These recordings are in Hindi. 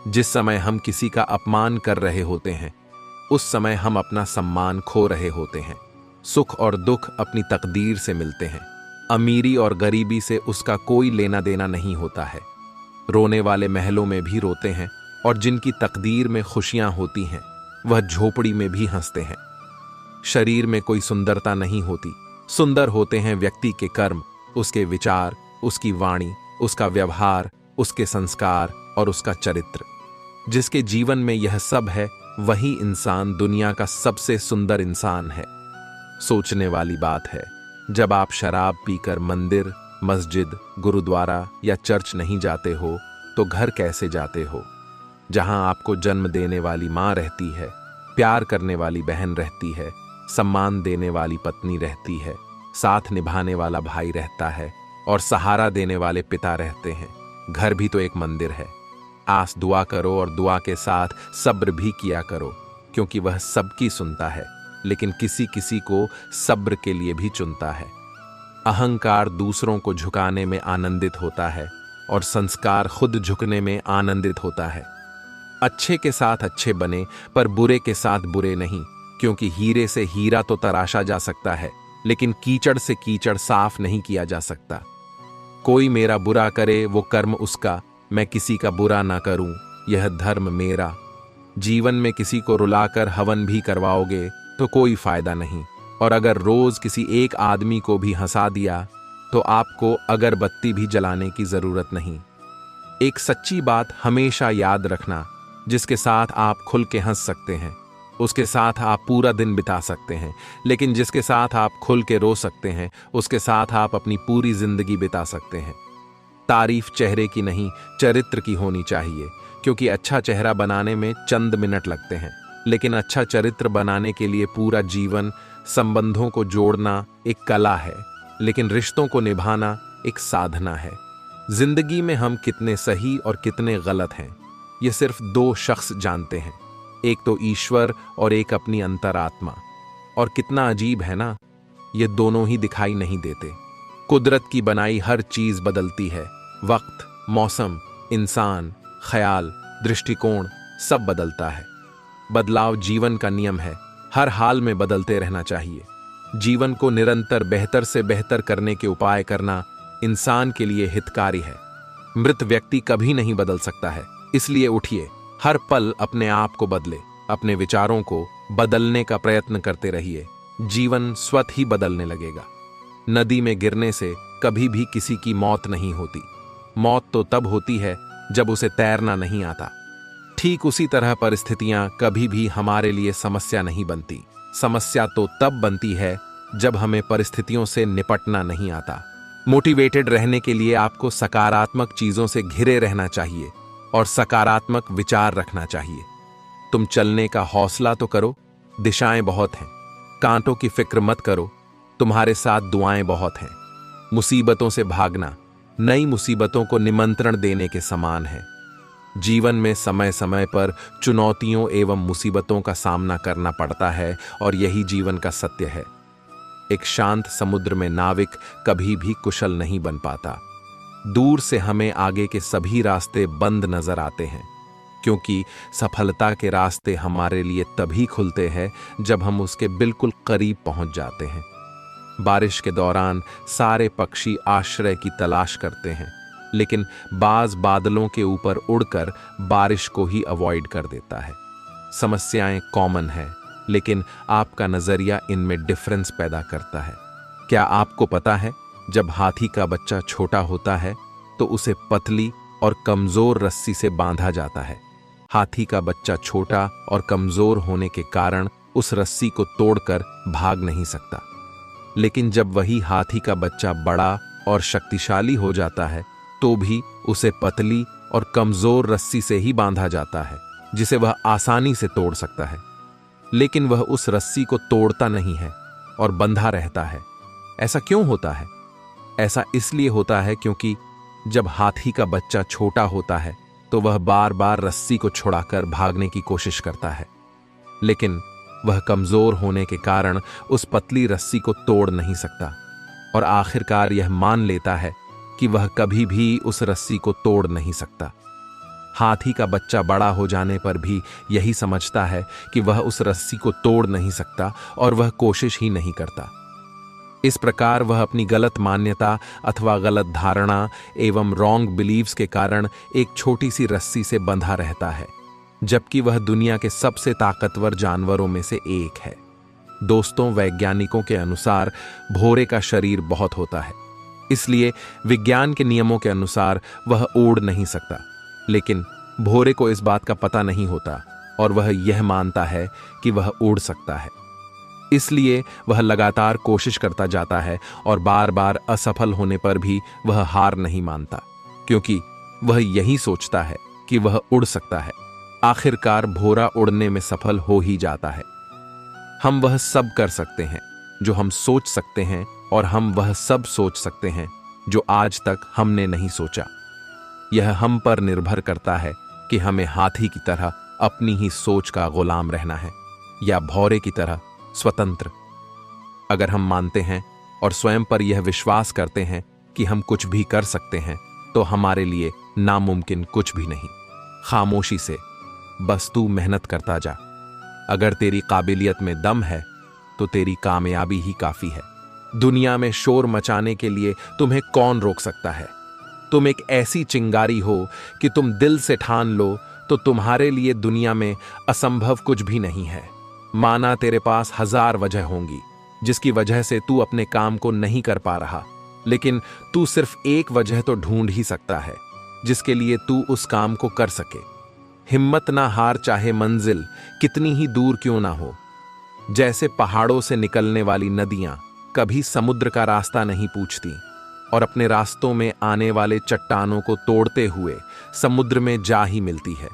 जिस समय हम किसी का अपमान कर रहे होते हैं, उस समय हम अपना सम्मान खो रहे होते हैं। सुख और दुख अपनी तकदीर से मिलते हैं। अमीरी और गरीबी से उसका कोई लेना देना नहीं होता है। रोने वाले महलों में भी रोते हैं, और जिनकी तकदीर में खुशियां होती हैं, वह झोपड़ी में भी हंसते हैं। शरीर में कोई सुंदरता नहीं होती, सुंदर होते हैं व्यक्ति के कर्म, उसके विचार, उसकी वाणी, उसका व्यवहार, उसके संस्कार और उसका चरित्र। जिसके जीवन में यह सब है, वही इंसान दुनिया का सबसे सुंदर इंसान है। सोचने वाली बात है, जब आप शराब पीकर मंदिर, मस्जिद, गुरुद्वारा या चर्च नहीं जाते हो, तो घर कैसे जाते हो? जहां आपको जन्म देने वाली मां रहती है, प्यार करने वाली बहन रहती है, सम्मान देने वाली पत्नी रहती है, साथ निभाने वाला भाई रहता है और सहारा देने वाले पिता रहते हैं। घर भी तो एक मंदिर है। आस दुआ करो और दुआ के साथ सब्र भी किया करो, क्योंकि वह सबकी सुनता है, लेकिन किसी किसी को सब्र के लिए भी चुनता है। अहंकार दूसरों को झुकाने में आनंदित होता है और संस्कार खुद झुकने में आनंदित होता है। अच्छे के साथ अच्छे बने, पर बुरे के साथ बुरे नहीं, क्योंकि हीरे से हीरा तो तराशा जा सकता है, लेकिन कीचड़ से कीचड़ साफ नहीं किया जा सकता। कोई मेरा बुरा करे वो कर्म उसका, मैं किसी का बुरा ना करूं, यह धर्म मेरा। जीवन में किसी को रुलाकर हवन भी करवाओगे तो कोई फायदा नहीं, और अगर रोज किसी एक आदमी को भी हंसा दिया तो आपको अगरबत्ती भी जलाने की जरूरत नहीं। एक सच्ची बात हमेशा याद रखना, जिसके साथ आप खुल के हंस सकते हैं, उसके साथ आप पूरा दिन बिता सकते हैं, लेकिन जिसके साथ आप खुल के रो सकते हैं, उसके साथ आप अपनी पूरी जिंदगी बिता सकते हैं। तारीफ चेहरे की नहीं, चरित्र की होनी चाहिए, क्योंकि अच्छा चेहरा बनाने में चंद मिनट लगते हैं, लेकिन अच्छा चरित्र बनाने के लिए पूरा जीवन। संबंधों को जोड़ना एक कला है, लेकिन रिश्तों को निभाना एक साधना है। जिंदगी में हम कितने सही और कितने गलत हैं, ये सिर्फ दो शख्स जानते हैं, एक तो ईश्वर और एक अपनी अंतरात्मा। और कितना अजीब है ना, ये दोनों ही दिखाई नहीं देते। कुदरत की बनाई हर चीज बदलती है, वक्त, मौसम, इंसान, ख्याल, दृष्टिकोण सब बदलता है। बदलाव जीवन का नियम है, हर हाल में बदलते रहना चाहिए। जीवन को निरंतर बेहतर से बेहतर करने के उपाय करना इंसान के लिए हितकारी है। मृत व्यक्ति कभी नहीं बदल सकता है, इसलिए उठिए, हर पल अपने आप को बदले, अपने विचारों को बदलने का प्रयत्न करते रहिए। जीवन स्वतः ही बदलने लगेगा। नदी में गिरने से कभी भी किसी की मौत नहीं होती। मौत तो तब होती है जब उसे तैरना नहीं आता। ठीक उसी तरह परिस्थितियां कभी भी हमारे लिए समस्या नहीं बनती। समस्या तो तब बनती है जब हमें परिस्थितियों से निपटना नहीं आता। मोटिवेटेड रहने के लिए आपको सकारात्मक चीजों से घिरे रहना चाहिए और सकारात्मक विचार रखना चाहिए। तुम चलने का हौसला तो करो, दिशाएं बहुत हैं। कांटों की फिक्र मत करो, तुम्हारे साथ दुआएं बहुत हैं। मुसीबतों से भागना नई मुसीबतों को निमंत्रण देने के समान है। जीवन में समय समय पर चुनौतियों एवं मुसीबतों का सामना करना पड़ता है, और यही जीवन का सत्य है। एक शांत समुद्र में नाविक कभी भी कुशल नहीं बन पाता। दूर से हमें आगे के सभी रास्ते बंद नजर आते हैं, क्योंकि सफलता के रास्ते हमारे लिए तभी खुलते हैं जब हम उसके बिल्कुल करीब पहुंच जाते हैं। बारिश के दौरान सारे पक्षी आश्रय की तलाश करते हैं, लेकिन बाज बादलों के ऊपर उड़कर बारिश को ही अवॉइड कर देता है। समस्याएं कॉमन हैं, लेकिन आपका नजरिया इनमें डिफरेंस पैदा करता है। क्या आपको पता है, जब हाथी का बच्चा छोटा होता है तो उसे पतली और कमजोर रस्सी से बांधा जाता है। हाथी का बच्चा छोटा और कमजोर होने के कारण उस रस्सी को तोड़कर भाग नहीं सकता, लेकिन जब वही हाथी का बच्चा बड़ा और शक्तिशाली हो जाता है तो भी उसे पतली और कमजोर रस्सी से ही बांधा जाता है, जिसे वह आसानी से तोड़ सकता है। लेकिन वह उस रस्सी को तोड़ता नहीं है और बंधा रहता है। ऐसा क्यों होता है? ऐसा इसलिए होता है क्योंकि जब हाथी का बच्चा छोटा होता है तो वह बार बार रस्सी को छुड़ाकर भागने की कोशिश करता है, लेकिन वह कमजोर होने के कारण उस पतली रस्सी को तोड़ नहीं सकता, और आखिरकार यह मान लेता है कि वह कभी भी उस रस्सी को तोड़ नहीं सकता। हाथी का बच्चा बड़ा हो जाने पर भी यही समझता है कि वह उस रस्सी को तोड़ नहीं सकता और वह कोशिश ही नहीं करता। इस प्रकार वह अपनी गलत मान्यता अथवा गलत धारणा एवं रॉन्ग बिलीव्स के कारण एक छोटी सी रस्सी से बंधा रहता है, जबकि वह दुनिया के सबसे ताकतवर जानवरों में से एक है। दोस्तों, वैज्ञानिकों के अनुसार भौरे का शरीर बहुत होता है, इसलिए विज्ञान के नियमों के अनुसार वह उड़ नहीं सकता। लेकिन भौरे को इस बात का पता नहीं होता और वह यह मानता है कि वह उड़ सकता है। इसलिए वह लगातार कोशिश करता जाता है और बार बार असफल होने पर भी वह हार नहीं मानता, क्योंकि वह यही सोचता है कि वह उड़ सकता है। आखिरकार भौरा उड़ने में सफल हो ही जाता है। हम वह सब कर सकते हैं जो हम सोच सकते हैं और हम वह सब सोच सकते हैं जो आज तक हमने नहीं सोचा। यह हम पर निर्भर करता है कि हमें हाथी की तरह अपनी ही सोच का गुलाम रहना है या भौरे की तरह स्वतंत्र। अगर हम मानते हैं और स्वयं पर यह विश्वास करते हैं कि हम कुछ भी कर सकते हैं, तो हमारे लिए नामुमकिन कुछ भी नहीं। खामोशी से बस तू मेहनत करता जा। अगर तेरी काबिलियत में दम है तो तेरी कामयाबी ही काफी है। दुनिया में शोर मचाने के लिए तुम्हें कौन रोक सकता है? तुम एक ऐसी चिंगारी हो कि तुम दिल से ठान लो तो तुम्हारे लिए दुनिया में असंभव कुछ भी नहीं है। माना तेरे पास 1000 वजह होंगी जिसकी वजह से तू अपने काम को नहीं कर पा रहा, लेकिन तू सिर्फ एक वजह तो ढूंढ ही सकता है जिसके लिए तू उस काम को कर सके। हिम्मत ना हार, चाहे मंजिल कितनी ही दूर क्यों ना हो। जैसे पहाड़ों से निकलने वाली नदियां कभी समुद्र का रास्ता नहीं पूछती और अपने रास्तों में आने वाले चट्टानों को तोड़ते हुए समुद्र में जा ही मिलती है।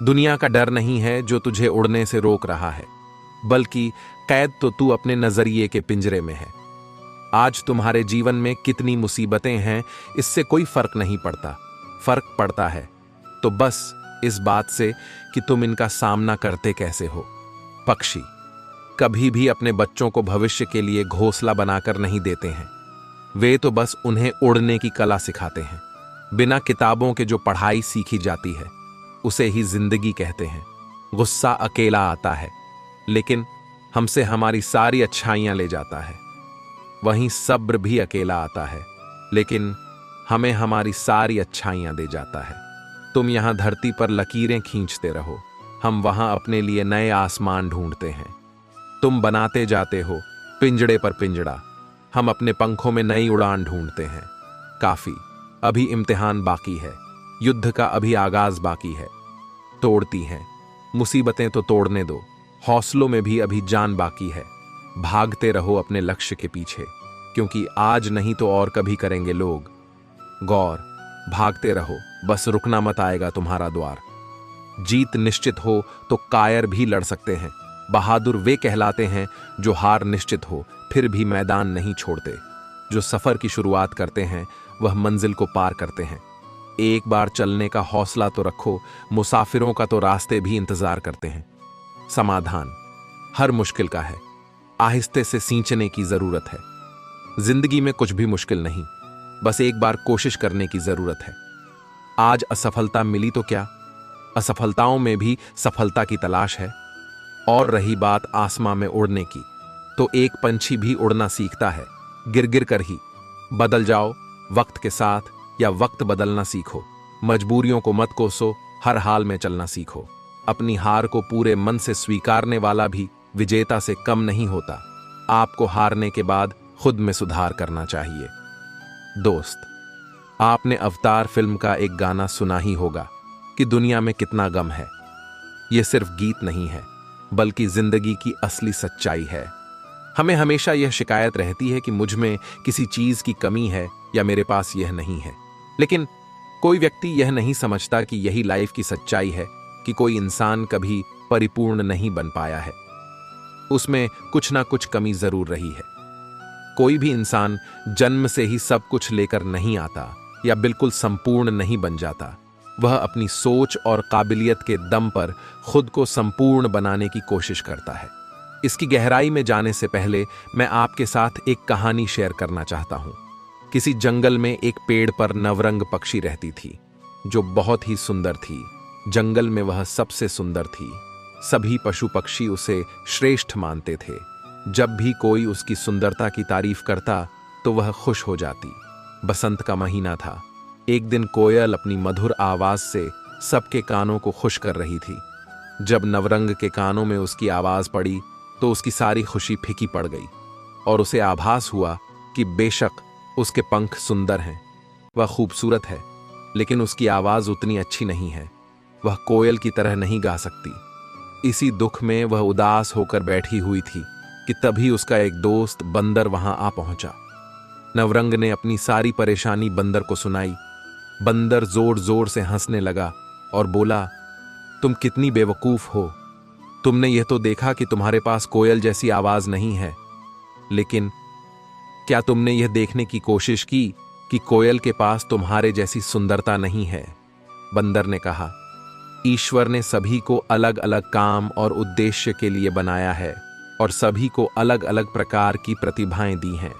दुनिया का डर नहीं है जो तुझे उड़ने से रोक रहा है, बल्कि कैद तो तू अपने नजरिए के पिंजरे में है। आज तुम्हारे जीवन में कितनी मुसीबतें हैं, इससे कोई फर्क नहीं पड़ता। फर्क पड़ता है तो बस इस बात से कि तुम इनका सामना करते कैसे हो। पक्षी कभी भी अपने बच्चों को भविष्य के लिए घोंसला बनाकर नहीं देते हैं, वे तो बस उन्हें उड़ने की कला सिखाते हैं। बिना किताबों के जो पढ़ाई सीखी जाती है उसे ही जिंदगी कहते हैं। गुस्सा अकेला आता है, लेकिन हमसे हमारी सारी अच्छाइयां ले जाता है। वहीं सब्र भी अकेला आता है, लेकिन हमें हमारी सारी अच्छाइयां दे जाता है। तुम यहां धरती पर लकीरें खींचते रहो, हम वहां अपने लिए नए आसमान ढूंढते हैं। तुम बनाते जाते हो पिंजड़े पर पिंजड़ा, हम अपने पंखों में नई उड़ान ढूंढते हैं। काफी, अभी इम्तिहान बाकी है, युद्ध का अभी आगाज बाकी है। तोड़ती हैं मुसीबतें तो तोड़ने दो, हौसलों में भी अभी जान बाकी है। भागते रहो अपने लक्ष्य के पीछे, क्योंकि आज नहीं तो और कभी करेंगे लोग। गौर, भागते रहो, बस रुकना मत आएगा तुम्हारा द्वार। जीत निश्चित हो तो कायर भी लड़ सकते हैं। बहादुर वे कहलाते हैं जो हार निश्चित हो फिर भी मैदान नहीं छोड़ते। जो सफर की शुरुआत करते हैं वह मंजिल को पार करते हैं। एक बार चलने का हौसला तो रखो, मुसाफिरों का तो रास्ते भी इंतजार करते हैं। समाधान हर मुश्किल का है, आहिस्ते से सींचने की जरूरत है। जिंदगी में कुछ भी मुश्किल नहीं, बस एक बार कोशिश करने की जरूरत है। आज असफलता मिली तो क्या, असफलताओं में भी सफलता की तलाश है। और रही बात आसमां में उड़ने की, तो एक पंछी भी उड़ना सीखता है, गिर गिर कर ही। बदल जाओ वक्त के साथ या वक्त बदलना सीखो। मजबूरियों को मत कोसो, हर हाल में चलना सीखो। अपनी हार को पूरे मन से स्वीकारने वाला भी विजेता से कम नहीं होता। आपको हारने के बाद खुद में सुधार करना चाहिए। दोस्त, आपने अवतार फिल्म का एक गाना सुना ही होगा कि दुनिया में कितना गम है। यह सिर्फ गीत नहीं है, बल्कि जिंदगी की असली सच्चाई है। हमें हमेशा यह शिकायत रहती है कि मुझ में किसी चीज की कमी है या मेरे पास यह नहीं है, लेकिन कोई व्यक्ति यह नहीं समझता कि यही लाइफ की सच्चाई है कि कोई इंसान कभी परिपूर्ण नहीं बन पाया है। उसमें कुछ ना कुछ कमी जरूर रही है। कोई भी इंसान जन्म से ही सब कुछ लेकर नहीं आता या बिल्कुल संपूर्ण नहीं बन जाता। वह अपनी सोच और काबिलियत के दम पर खुद को संपूर्ण बनाने की कोशिश करता है। इसकी गहराई में जाने से पहले मैं आपके साथ एक कहानी शेयर करना चाहता हूं। किसी जंगल में एक पेड़ पर नवरंग पक्षी रहती थी। जो बहुत ही सुंदर थी। जंगल में वह सबसे सुंदर थी। सभी पशु पक्षी उसे श्रेष्ठ मानते थे। जब भी कोई उसकी सुंदरता की तारीफ करता तो वह खुश हो जाती। बसंत का महीना था। एक दिन कोयल अपनी मधुर आवाज से सबके कानों को खुश कर रही थी। जब नवरंग के कानों में उसकी आवाज पड़ी तो उसकी सारी खुशी फीकी पड़ गई और उसे आभास हुआ कि बेशक उसके पंख सुंदर हैं, वह खूबसूरत है, लेकिन उसकी आवाज उतनी अच्छी नहीं है। वह कोयल की तरह नहीं गा सकती। इसी दुख में वह उदास होकर बैठी हुई थी कि तभी उसका एक दोस्त बंदर वहां आ पहुंचा। नवरंग ने अपनी सारी परेशानी बंदर को सुनाई। बंदर जोर जोर से हंसने लगा और बोला, तुम कितनी बेवकूफ हो। तुमने यह तो देखा कि तुम्हारे पास कोयल जैसी आवाज नहीं है, लेकिन क्या तुमने यह देखने की कोशिश की कि कोयल के पास तुम्हारे जैसी सुंदरता नहीं है? बंदर ने कहा, ईश्वर ने सभी को अलग अलग काम और उद्देश्य के लिए बनाया है और सभी को अलग अलग प्रकार की प्रतिभाएं दी हैं।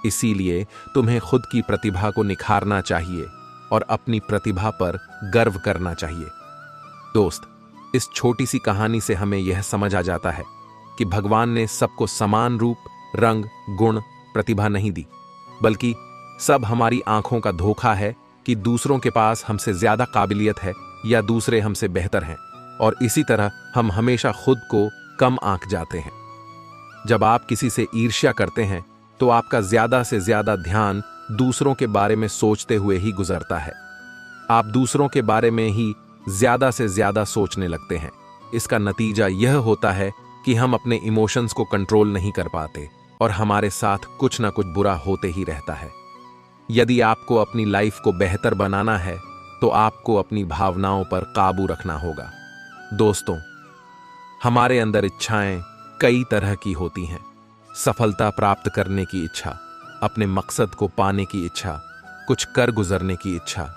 इसीलिए तुम्हें खुद की प्रतिभा को निखारना चाहिए और अपनी प्रतिभा पर गर्व करना चाहिए। दोस्त, इस छोटी सी कहानी से हमें यह समझ आ जाता है कि भगवान ने सबको समान रूप, रंग, गुण, प्रतिभा नहीं दी, बल्कि सब हमारी आंखों का धोखा है कि दूसरों के पास हमसे ज्यादा काबिलियत है या दूसरे हमसे बेहतर हैं, और इसी तरह हम हमेशा खुद को कम आंक जाते हैं। जब आप किसी से ईर्ष्या करते हैं तो आपका ज्यादा से ज्यादा ध्यान दूसरों के बारे में सोचते हुए ही गुजरता है। आप दूसरों के बारे में ही ज्यादा से ज्यादा सोचने लगते हैं। इसका नतीजा यह होता है कि हम अपने इमोशंस को कंट्रोल नहीं कर पाते और हमारे साथ कुछ ना कुछ बुरा होते ही रहता है। यदि आपको अपनी लाइफ को बेहतर बनाना है तो आपको अपनी भावनाओं पर काबू रखना होगा। दोस्तों, हमारे अंदर इच्छाएं कई तरह की होती हैं। सफलता प्राप्त करने की इच्छा, अपने मकसद को पाने की इच्छा, कुछ कर गुजरने की इच्छा,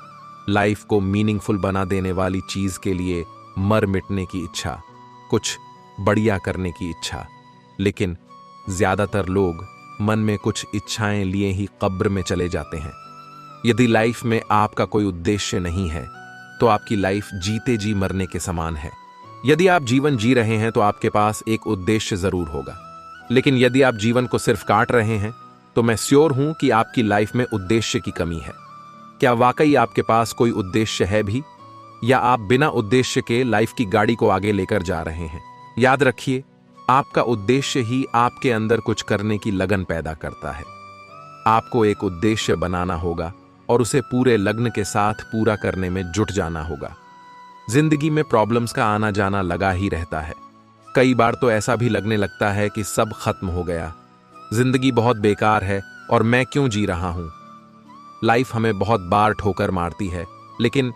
लाइफ को मीनिंगफुल बना देने वाली चीज के लिए मर मिटने की इच्छा, कुछ बढ़िया करने की इच्छा। लेकिन ज्यादातर लोग मन में कुछ इच्छाएं लिए ही कब्र में चले जाते हैं। यदि लाइफ में आपका कोई उद्देश्य नहीं है तो आपकी लाइफ जीते जी मरने के समान है। यदि आप जीवन जी रहे हैं तो आपके पास एक उद्देश्य जरूर होगा, लेकिन यदि आप जीवन को सिर्फ काट रहे हैं तो मैं श्योर हूं कि आपकी लाइफ में उद्देश्य की कमी है। क्या वाकई आपके पास कोई उद्देश्य है भी, या आप बिना उद्देश्य के लाइफ की गाड़ी को आगे लेकर जा रहे हैं? याद रखिए, आपका उद्देश्य ही आपके अंदर कुछ करने की लगन पैदा करता है। आपको एक उद्देश्य बनाना होगा और उसे पूरे लगन के साथ पूरा करने में जुट जाना होगा। जिंदगी में प्रॉब्लम्स का आना जाना लगा ही रहता है। कई बार तो ऐसा भी लगने लगता है कि सब खत्म हो गया, जिंदगी बहुत बेकार है और मैं क्यों जी रहा हूं। लाइफ हमें बहुत बार ठोकर मारती है, लेकिन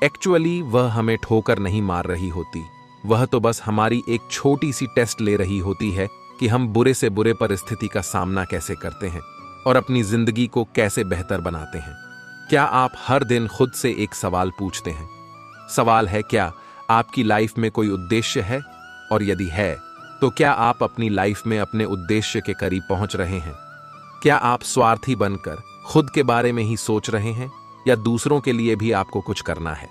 एक्चुअली वह हमें ठोकर नहीं मार रही होती। वह तो बस हमारी एक छोटी सी टेस्ट ले रही होती है कि हम बुरे से बुरे परिस्थिति का सामना कैसे करते हैं और अपनी जिंदगी को कैसे बेहतर बनाते हैं। क्या आप हर दिन खुद से एक सवाल पूछते हैं? सवाल है, क्या आपकी लाइफ में कोई उद्देश्य है? और यदि है तो क्या आप अपनी लाइफ में अपने उद्देश्य के करीब पहुंच रहे हैं? क्या आप स्वार्थी बनकर खुद के बारे में ही सोच रहे हैं या दूसरों के लिए भी आपको कुछ करना है?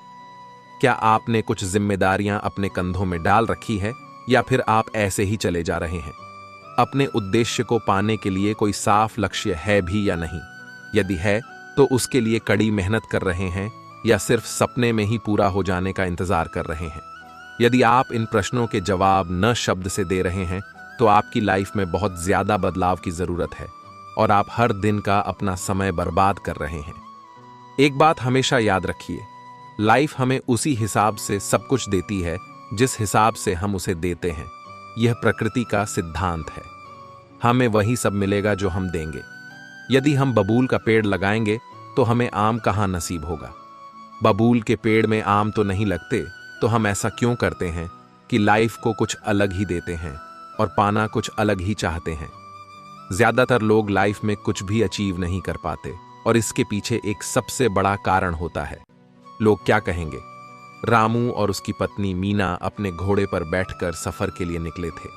क्या आपने कुछ जिम्मेदारियां अपने कंधों में डाल रखी है या फिर आप ऐसे ही चले जा रहे हैं? अपने उद्देश्य को पाने के लिए कोई साफ लक्ष्य है भी या नहीं? यदि है तो उसके लिए कड़ी मेहनत कर रहे हैं या सिर्फ सपने में ही पूरा हो जाने का इंतजार कर रहे हैं? यदि आप इन प्रश्नों के जवाब न शब्द से दे रहे हैं तो आपकी लाइफ में बहुत ज्यादा बदलाव की जरूरत है और आप हर दिन का अपना समय बर्बाद कर रहे हैं। एक बात हमेशा याद रखिए, लाइफ हमें उसी हिसाब से सब कुछ देती है जिस हिसाब से हम उसे देते हैं। यह प्रकृति का सिद्धांत है। हमें वही सब मिलेगा जो हम देंगे। यदि हम बबूल का पेड़ लगाएंगे तो हमें आम कहाँ नसीब होगा? बबूल के पेड़ में आम तो नहीं लगते, तो हम ऐसा क्यों करते हैं कि लाइफ को कुछ अलग ही देते हैं और पाना कुछ अलग ही चाहते हैं? ज्यादातर लोग लाइफ में कुछ भी अचीव नहीं कर पाते और इसके पीछे एक सबसे बड़ा कारण होता है, लोग क्या कहेंगे। रामू और उसकी पत्नी मीना अपने घोड़े पर बैठकर सफर के लिए निकले थे।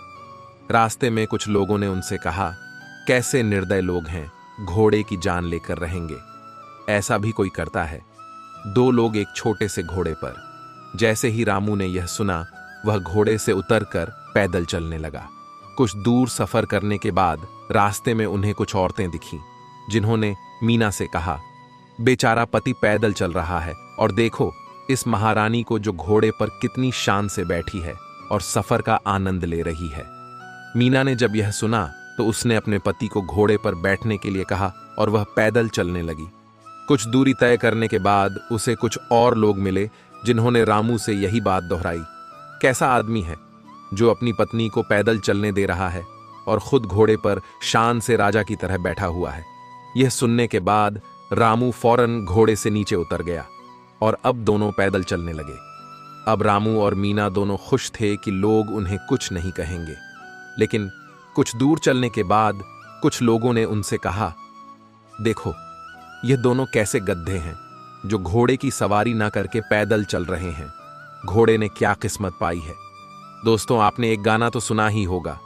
रास्ते में कुछ लोगों ने उनसे कहा, कैसे निर्दय लोग हैं, घोड़े की जान लेकर रहेंगे। ऐसा भी कोई करता है? दो लोग एक छोटे से घोड़े पर। जैसे ही रामू ने यह सुना, वह घोड़े से उतरकर पैदल चलने लगा। कुछ दूर सफर करने के बाद रास्ते में उन्हें कुछ औरतें दिखीं, जिन्होंने मीना से कहा, बेचारा पति पैदल चल रहा है और देखो इस महारानी को जो घोड़े पर कितनी शान से बैठी है और सफर का आनंद ले रही है। मीना ने जब यह सुना तो उसने अपने पति को घोड़े पर बैठने के लिए कहा और वह पैदल चलने लगी। कुछ दूरी तय करने के बाद उसे कुछ और लोग मिले, जिन्होंने रामू से यही बात दोहराई, कैसा आदमी है जो अपनी पत्नी को पैदल चलने दे रहा है और खुद घोड़े पर शान से राजा की तरह बैठा हुआ है। यह सुनने के बाद रामू फौरन घोड़े से नीचे उतर गया और अब दोनों पैदल चलने लगे। अब रामू और मीना दोनों खुश थे कि लोग उन्हें कुछ नहीं कहेंगे। लेकिन कुछ दूर चलने के बाद कुछ लोगों ने उनसे कहा, देखो ये दोनों कैसे गधे हैं जो घोड़े की सवारी ना करके पैदल चल रहे हैं। घोड़े ने क्या किस्मत पाई है। दोस्तों, आपने एक गाना तो सुना ही होगा,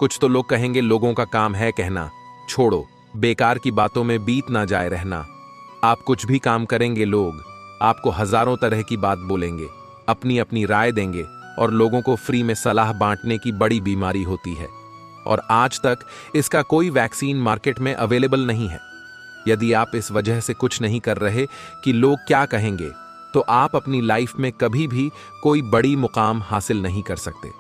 कुछ तो लोग कहेंगे लोगों का काम है कहना, छोड़ो बेकार की बातों में बीत ना जाए रहना। आप कुछ भी काम करेंगे, लोग आपको हजारों तरह की बात बोलेंगे, अपनी अपनी राय देंगे और लोगों को फ्री में सलाह बांटने की बड़ी बीमारी होती है और आज तक इसका कोई वैक्सीन मार्केट में अवेलेबल नहीं है। यदि आप इस वजह से कुछ नहीं कर रहे कि लोग क्या कहेंगे, तो आप अपनी लाइफ में कभी भी कोई बड़ी मुकाम हासिल नहीं कर सकते।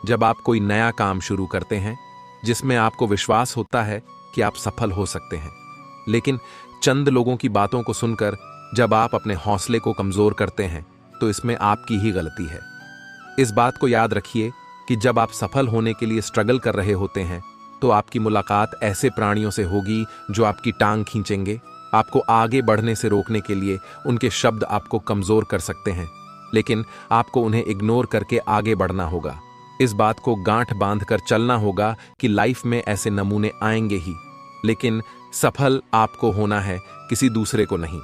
जब आप कोई नया काम शुरू करते हैं जिसमें आपको विश्वास होता है कि आप सफल हो सकते हैं, लेकिन चंद लोगों की बातों को सुनकर जब आप अपने हौसले को कमजोर करते हैं, तो इसमें आपकी ही गलती है। इस बात को याद रखिए कि जब आप सफल होने के लिए स्ट्रगल कर रहे होते हैं, तो आपकी मुलाकात ऐसे प्राणियों से होगी जो आपकी टांग खींचेंगे। आपको आगे बढ़ने से रोकने के लिए उनके शब्द आपको कमजोर कर सकते हैं, लेकिन आपको उन्हें इग्नोर करके आगे बढ़ना होगा। इस बात को गांठ बांधकर चलना होगा कि लाइफ में ऐसे नमूने आएंगे ही, लेकिन सफल आपको होना है, किसी दूसरे को नहीं।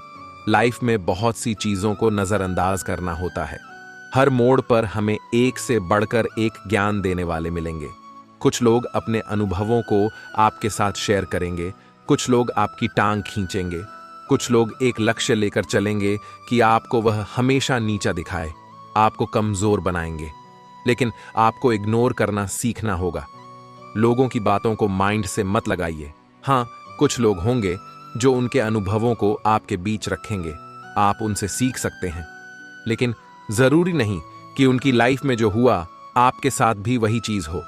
लाइफ में बहुत सी चीजों को नजरअंदाज करना होता है। हर मोड़ पर हमें एक से बढ़कर एक ज्ञान देने वाले मिलेंगे। कुछ लोग अपने अनुभवों को आपके साथ शेयर करेंगे, कुछ लोग आपकी टांग खींचेंगे, कुछ लोग एक लक्ष्य लेकर चलेंगे कि आपको वह हमेशा नीचा दिखाए, आपको कमजोर बनाएंगे। लेकिन आपको इग्नोर करना सीखना होगा। लोगों की बातों को माइंड से मत लगाइए। हाँ, कुछ लोग होंगे जो उनके अनुभवों को आपके बीच रखेंगे, आप उनसे सीख सकते हैं, लेकिन जरूरी नहीं कि उनकी लाइफ में जो हुआ आपके साथ भी वही चीज हो।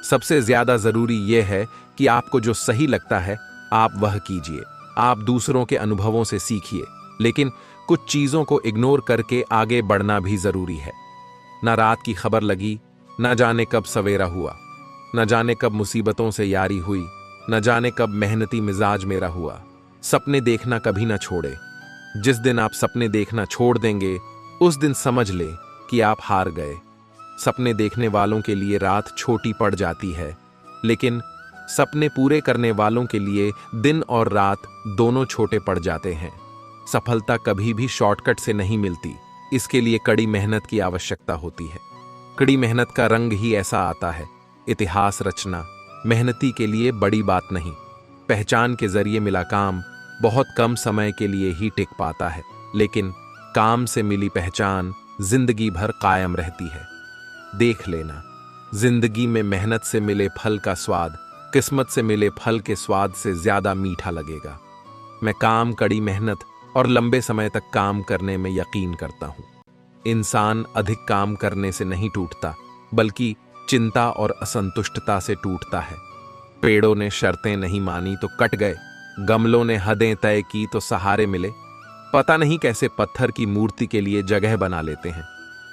सबसे ज्यादा जरूरी यह है कि आपको जो सही लगता है आप वह कीजिए। आप दूसरों के अनुभवों से सीखिए, लेकिन कुछ चीजों को इग्नोर करके आगे बढ़ना भी जरूरी है। न रात की खबर लगी, न जाने कब सवेरा हुआ, न जाने कब मुसीबतों से यारी हुई, न जाने कब मेहनती मिजाज मेरा हुआ। सपने देखना कभी ना छोड़े। जिस दिन आप सपने देखना छोड़ देंगे, उस दिन समझ ले कि आप हार गए। सपने देखने वालों के लिए रात छोटी पड़ जाती है, लेकिन सपने पूरे करने वालों के लिए दिन और रात दोनों छोटे पड़ जाते हैं। सफलता कभी भी शॉर्टकट से नहीं मिलती, इसके लिए कड़ी मेहनत की आवश्यकता होती है। कड़ी मेहनत का रंग ही ऐसा आता है। इतिहास रचना मेहनती के लिए बड़ी बात नहीं। पहचान के जरिए मिला काम बहुत कम समय के लिए ही टिक पाता है, लेकिन काम से मिली पहचान जिंदगी भर कायम रहती है। देख लेना, जिंदगी में मेहनत से मिले फल का स्वाद किस्मत से मिले फल के स्वाद से ज्यादा मीठा लगेगा। मैं काम, कड़ी मेहनत और लंबे समय तक काम करने में यकीन करता हूं। इंसान अधिक काम करने से नहीं टूटता, बल्कि चिंता और असंतुष्टता से टूटता है। पेड़ों ने शर्तें नहीं मानी तो कट गए, गमलों ने हदें तय की तो सहारे मिले। पता नहीं कैसे पत्थर की मूर्ति के लिए जगह बना लेते हैं।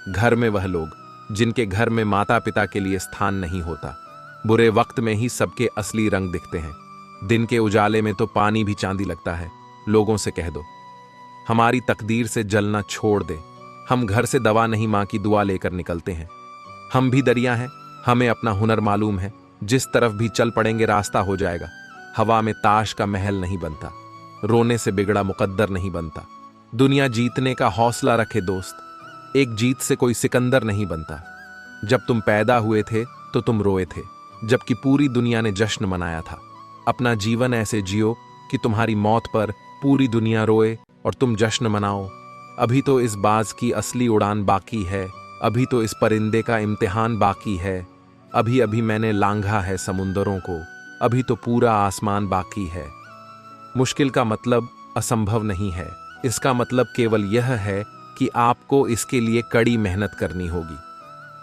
घर में वह लोग जिनके घर में माता पिता के लिए स्थान नहीं होता, बुरे वक्त में ही सबके असली रंग दिखते हैं। दिन के उजाले में तो पानी भी चांदी लगता है। लोगों से कह दो हमारी तकदीर से जलना छोड़ दे। हम घर से दवा नहीं, मां की दुआ लेकर निकलते हैं। हम भी दरिया हैं, हमें अपना हुनर मालूम है। जिस तरफ भी चल पड़ेंगे रास्ता हो जाएगा। हवा में ताश का महल नहीं बनता, रोने से बिगड़ा मुकद्दर नहीं बनता। दुनिया जीतने का हौसला रखे दोस्त, एक जीत से कोई सिकंदर नहीं बनता। जब तुम पैदा हुए थे तो तुम रोए थे, जबकि पूरी दुनिया ने जश्न मनाया था। अपना जीवन ऐसे जियो कि तुम्हारी मौत पर पूरी दुनिया रोए और तुम जश्न मनाओ। अभी तो इस बाज की असली उड़ान बाकी है, अभी तो इस परिंदे का इम्तिहान बाकी है, अभी अभी मैंने लांघा है समुंदरों को, अभी तो पूरा आसमान बाकी है। मुश्किल का मतलब असंभव नहीं है, इसका मतलब केवल यह है कि आपको इसके लिए कड़ी मेहनत करनी होगी।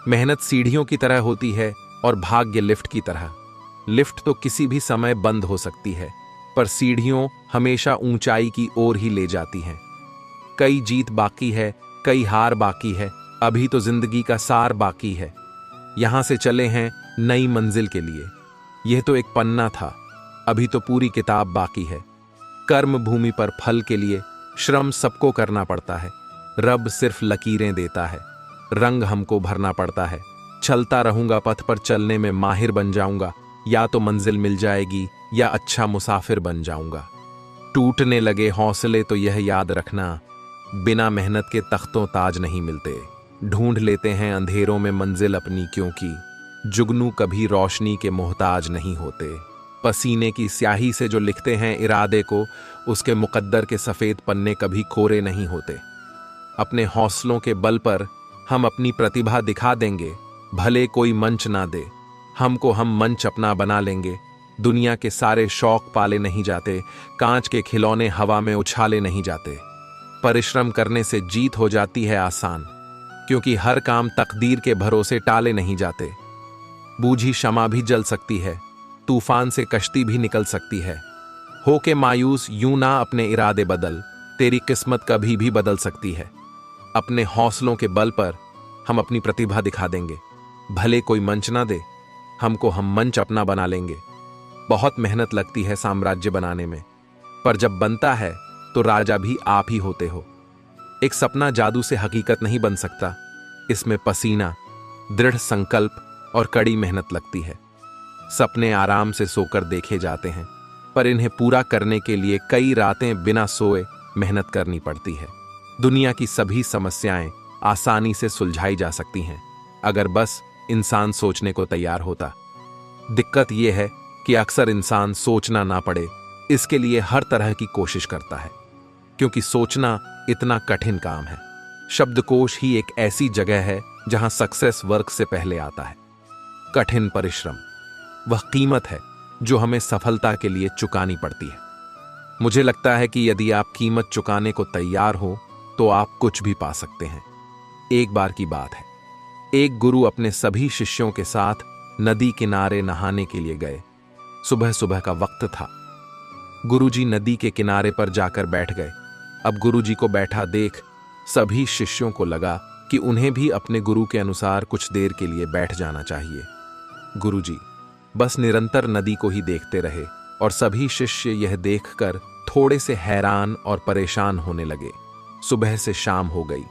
मेहनत सीढ़ियों की तरह होती है और भाग्य लिफ्ट की तरह। लिफ्ट तो किसी भी समय बंद हो सकती है, पर सीढ़ियों हमेशा ऊंचाई की ओर ही ले जाती हैं। कई जीत बाकी है, कई हार बाकी है, अभी तो जिंदगी का सार बाकी है। यहां से चले हैं नई मंजिल के लिए। यह तो एक पन्ना था, अभी तो पूरी किताब बाकी है। कर्म भूमि पर फल के लिए श्रम सबको करना पड़ता है। रब सिर्फ लकीरें देता है, रंग हमको भरना पड़ता है। चलता रहूंगा पथ पर, चलने में माहिर बन जाऊंगा, या तो मंजिल मिल जाएगी या अच्छा मुसाफिर बन जाऊंगा। टूटने लगे हौसले तो यह याद रखना, बिना मेहनत के तख्तों ताज नहीं मिलते। ढूंढ लेते हैं अंधेरों में मंजिल अपनी, क्योंकि जुगनू कभी रोशनी के मोहताज नहीं होते। पसीने की स्याही से जो लिखते हैं इरादे को, उसके मुकद्दर के सफेद पन्ने कभी कोरे नहीं होते। अपने हौसलों के बल पर हम अपनी प्रतिभा दिखा देंगे, भले कोई मंच ना दे, हमको हम मंच अपना बना लेंगे। दुनिया के सारे शौक पाले नहीं जाते, कांच के खिलौने हवा में उछाले नहीं जाते। परिश्रम करने से जीत हो जाती है आसान, क्योंकि हर काम तकदीर के भरोसे टाले नहीं जाते। बूझी शमा भी जल सकती है, तूफान से कश्ती भी निकल सकती है। होके मायूस यूं ना अपने इरादे बदल, तेरी किस्मत कभी भी बदल सकती है। अपने हौसलों के बल पर हम अपनी प्रतिभा दिखा देंगे, भले कोई मंच ना दे, हमको हम मंच अपना बना लेंगे। बहुत मेहनत लगती है साम्राज्य बनाने में, पर जब बनता है तो राजा भी आप ही होते हो। एक सपना जादू से हकीकत नहीं बन सकता, इसमें पसीना, दृढ़ संकल्प और कड़ी मेहनत लगती है। सपने आराम से सोकर देखे जाते हैं, पर इन्हें पूरा करने के लिए कई रातें बिना सोए मेहनत करनी पड़ती है। दुनिया की सभी समस्याएं आसानी से सुलझाई जा सकती हैं, अगर बस इंसान सोचने को तैयार होता। दिक्कत यह है कि अक्सर इंसान सोचना ना पड़े, इसके लिए हर तरह की कोशिश करता है, क्योंकि सोचना इतना कठिन काम है। शब्दकोश ही एक ऐसी जगह है जहां सक्सेस वर्क से पहले आता है। कठिन परिश्रम वह कीमत है जो हमें सफलता के लिए चुकानी पड़ती है। मुझे लगता है कि यदि आप कीमत चुकाने को तैयार हो तो आप कुछ भी पा सकते हैं। एक बार की बात है, एक गुरु अपने सभी शिष्यों के साथ नदी किनारे नहाने के लिए गए। सुबह सुबह का वक्त था। गुरुजी नदी के किनारे पर जाकर बैठ गए। अब गुरुजी को बैठा देख सभी शिष्यों को लगा कि उन्हें भी अपने गुरु के अनुसार कुछ देर के लिए बैठ जाना चाहिए। गुरुजी बस निरंतर नदी को ही देखते रहे और सभी शिष्य यह देखकर थोड़े से हैरान और परेशान होने लगे। सुबह से शाम हो गई,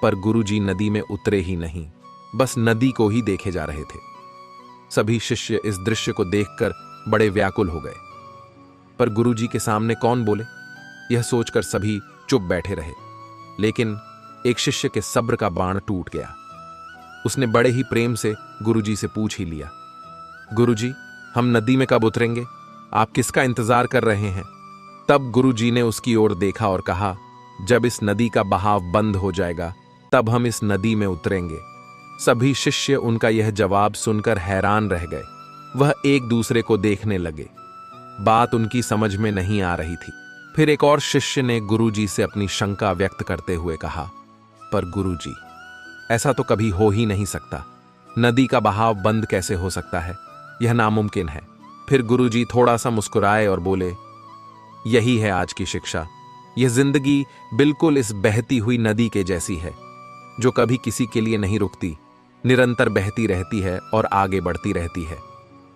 पर गुरुजी नदी में उतरे ही नहीं, बस नदी को ही देखे जा रहे थे। सभी शिष्य इस दृश्य को देखकर बड़े व्याकुल हो गए, पर गुरुजी के सामने कौन बोले, यह सोचकर सभी चुप बैठे रहे। लेकिन एक शिष्य के सब्र का बाण टूट गया। उसने बड़े ही प्रेम से गुरुजी से पूछ ही लिया, गुरुजी, हम नदी में कब उतरेंगे? आप किसका इंतजार कर रहे हैं? तब गुरुजी ने उसकी ओर देखा और कहा, जब इस नदी का बहाव बंद हो जाएगा तब हम इस नदी में उतरेंगे। सभी शिष्य उनका यह जवाब सुनकर हैरान रह गए। वह एक दूसरे को देखने लगे। बात उनकी समझ में नहीं आ रही थी। फिर एक और शिष्य ने गुरुजी से अपनी शंका व्यक्त करते हुए कहा, पर गुरुजी, ऐसा तो कभी हो ही नहीं सकता। नदी का बहाव बंद कैसे हो सकता है? यह नामुमकिन है। फिर गुरुजी थोड़ा सा मुस्कुराए और बोले, यही है आज की शिक्षा। यह जिंदगी बिल्कुल इस बहती हुई नदी के जैसी है, जो कभी किसी के लिए नहीं रुकती, निरंतर बहती रहती है और आगे बढ़ती रहती है।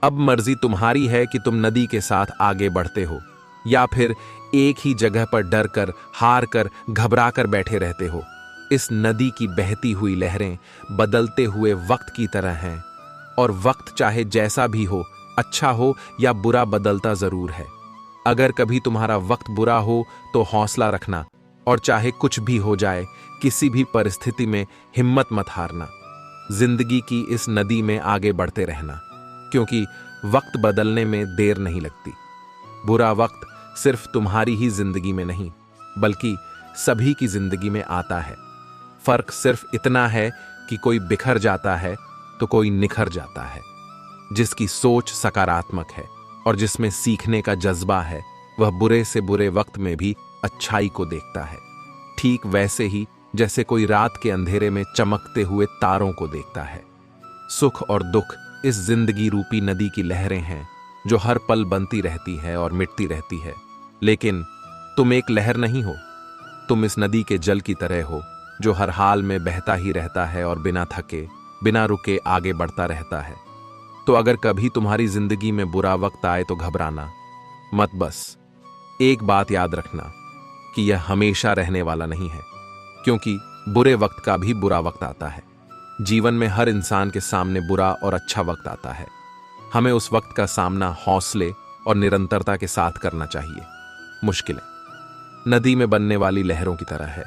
अब मर्जी तुम्हारी है कि तुम नदी के साथ आगे बढ़ते हो या फिर एक ही जगह पर डर कर, हार कर, घबरा कर बैठे रहते हो। इस नदी की बहती हुई लहरें बदलते हुए वक्त की तरह हैं, और वक्त चाहे जैसा भी हो, अच्छा हो या बुरा, बदलता जरूर है। अगर कभी तुम्हारा वक्त बुरा हो तो हौसला रखना, और चाहे कुछ भी हो जाए, किसी भी परिस्थिति में हिम्मत मत हारना। जिंदगी की इस नदी में आगे बढ़ते रहना, क्योंकि वक्त बदलने में देर नहीं लगती। बुरा वक्त सिर्फ तुम्हारी ही जिंदगी में नहीं, बल्कि सभी की जिंदगी में आता है। फर्क सिर्फ इतना है कि कोई बिखर जाता है तो कोई निखर जाता है। जिसकी सोच सकारात्मक है और जिसमें सीखने का जज्बा है, वह बुरे से बुरे वक्त में भी अच्छाई को देखता है। ठीक वैसे ही जैसे कोई रात के अंधेरे में चमकते हुए तारों को देखता है। सुख और दुख इस जिंदगी रूपी नदी की लहरें हैं जो हर पल बनती रहती है और मिटती रहती है। लेकिन तुम एक लहर नहीं हो, तुम इस नदी के जल की तरह हो जो हर हाल में बहता ही रहता है और बिना थके, बिना रुके आगे बढ़ता रहता है। तो अगर कभी तुम्हारी जिंदगी में बुरा वक्त आए तो घबराना मत। बस एक बात याद रखना कि यह हमेशा रहने वाला नहीं है, क्योंकि बुरे वक्त का भी बुरा वक्त आता है। जीवन में हर इंसान के सामने बुरा और अच्छा वक्त आता है। हमें उस वक्त का सामना हौसले और निरंतरता के साथ करना चाहिए। मुश्किलें नदी में बनने वाली लहरों की तरह है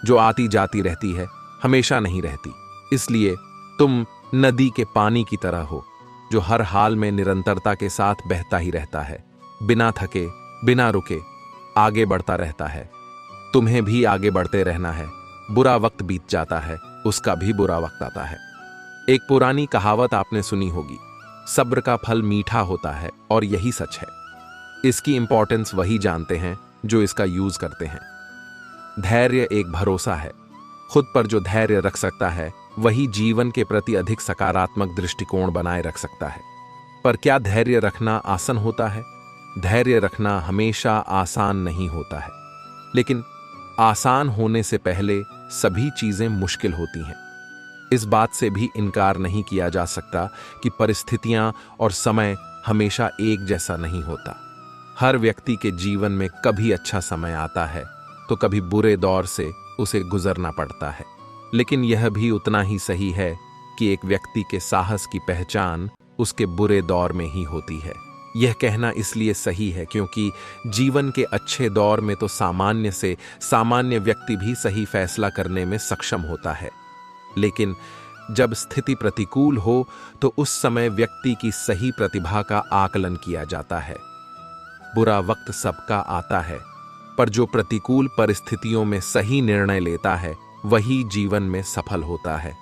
जो आती जाती रहती है, हमेशा नहीं रहती। इसलिए तुम नदी के पानी की तरह हो जो हर हाल में निरंतरता के साथ बहता ही रहता है, बिना थके, बिना रुके आगे बढ़ता रहता है। तुम्हें भी आगे बढ़ते रहना है। बुरा वक्त बीत जाता है, उसका भी बुरा वक्त आता है। एक पुरानी कहावत आपने सुनी होगी, सब्र का फल मीठा होता है, और यही सच है। इसकी इंपॉर्टेंस वही जानते हैं जो इसका यूज करते हैं। धैर्य एक भरोसा है। खुद पर जो धैर्य रख सकता है वही जीवन के प्रति अधिक सकारात्मक दृष्टिकोण बनाए रख सकता है। पर क्या धैर्य रखना आसान होता है? धैर्य रखना हमेशा आसान नहीं होता है, लेकिन आसान होने से पहले सभी चीजें मुश्किल होती हैं। इस बात से भी इनकार नहीं किया जा सकता कि परिस्थितियां और समय हमेशा एक जैसा नहीं होता। हर व्यक्ति के जीवन में कभी अच्छा समय आता है तो कभी बुरे दौर से उसे गुजरना पड़ता है। लेकिन यह भी उतना ही सही है कि एक व्यक्ति के साहस की पहचान उसके बुरे दौर में ही होती है। यह कहना इसलिए सही है क्योंकि जीवन के अच्छे दौर में तो सामान्य से सामान्य व्यक्ति भी सही फैसला करने में सक्षम होता है, लेकिन जब स्थिति प्रतिकूल हो तो उस समय व्यक्ति की सही प्रतिभा का आकलन किया जाता है। बुरा वक्त सबका आता है, पर जो प्रतिकूल परिस्थितियों में सही निर्णय लेता है वही जीवन में सफल होता है।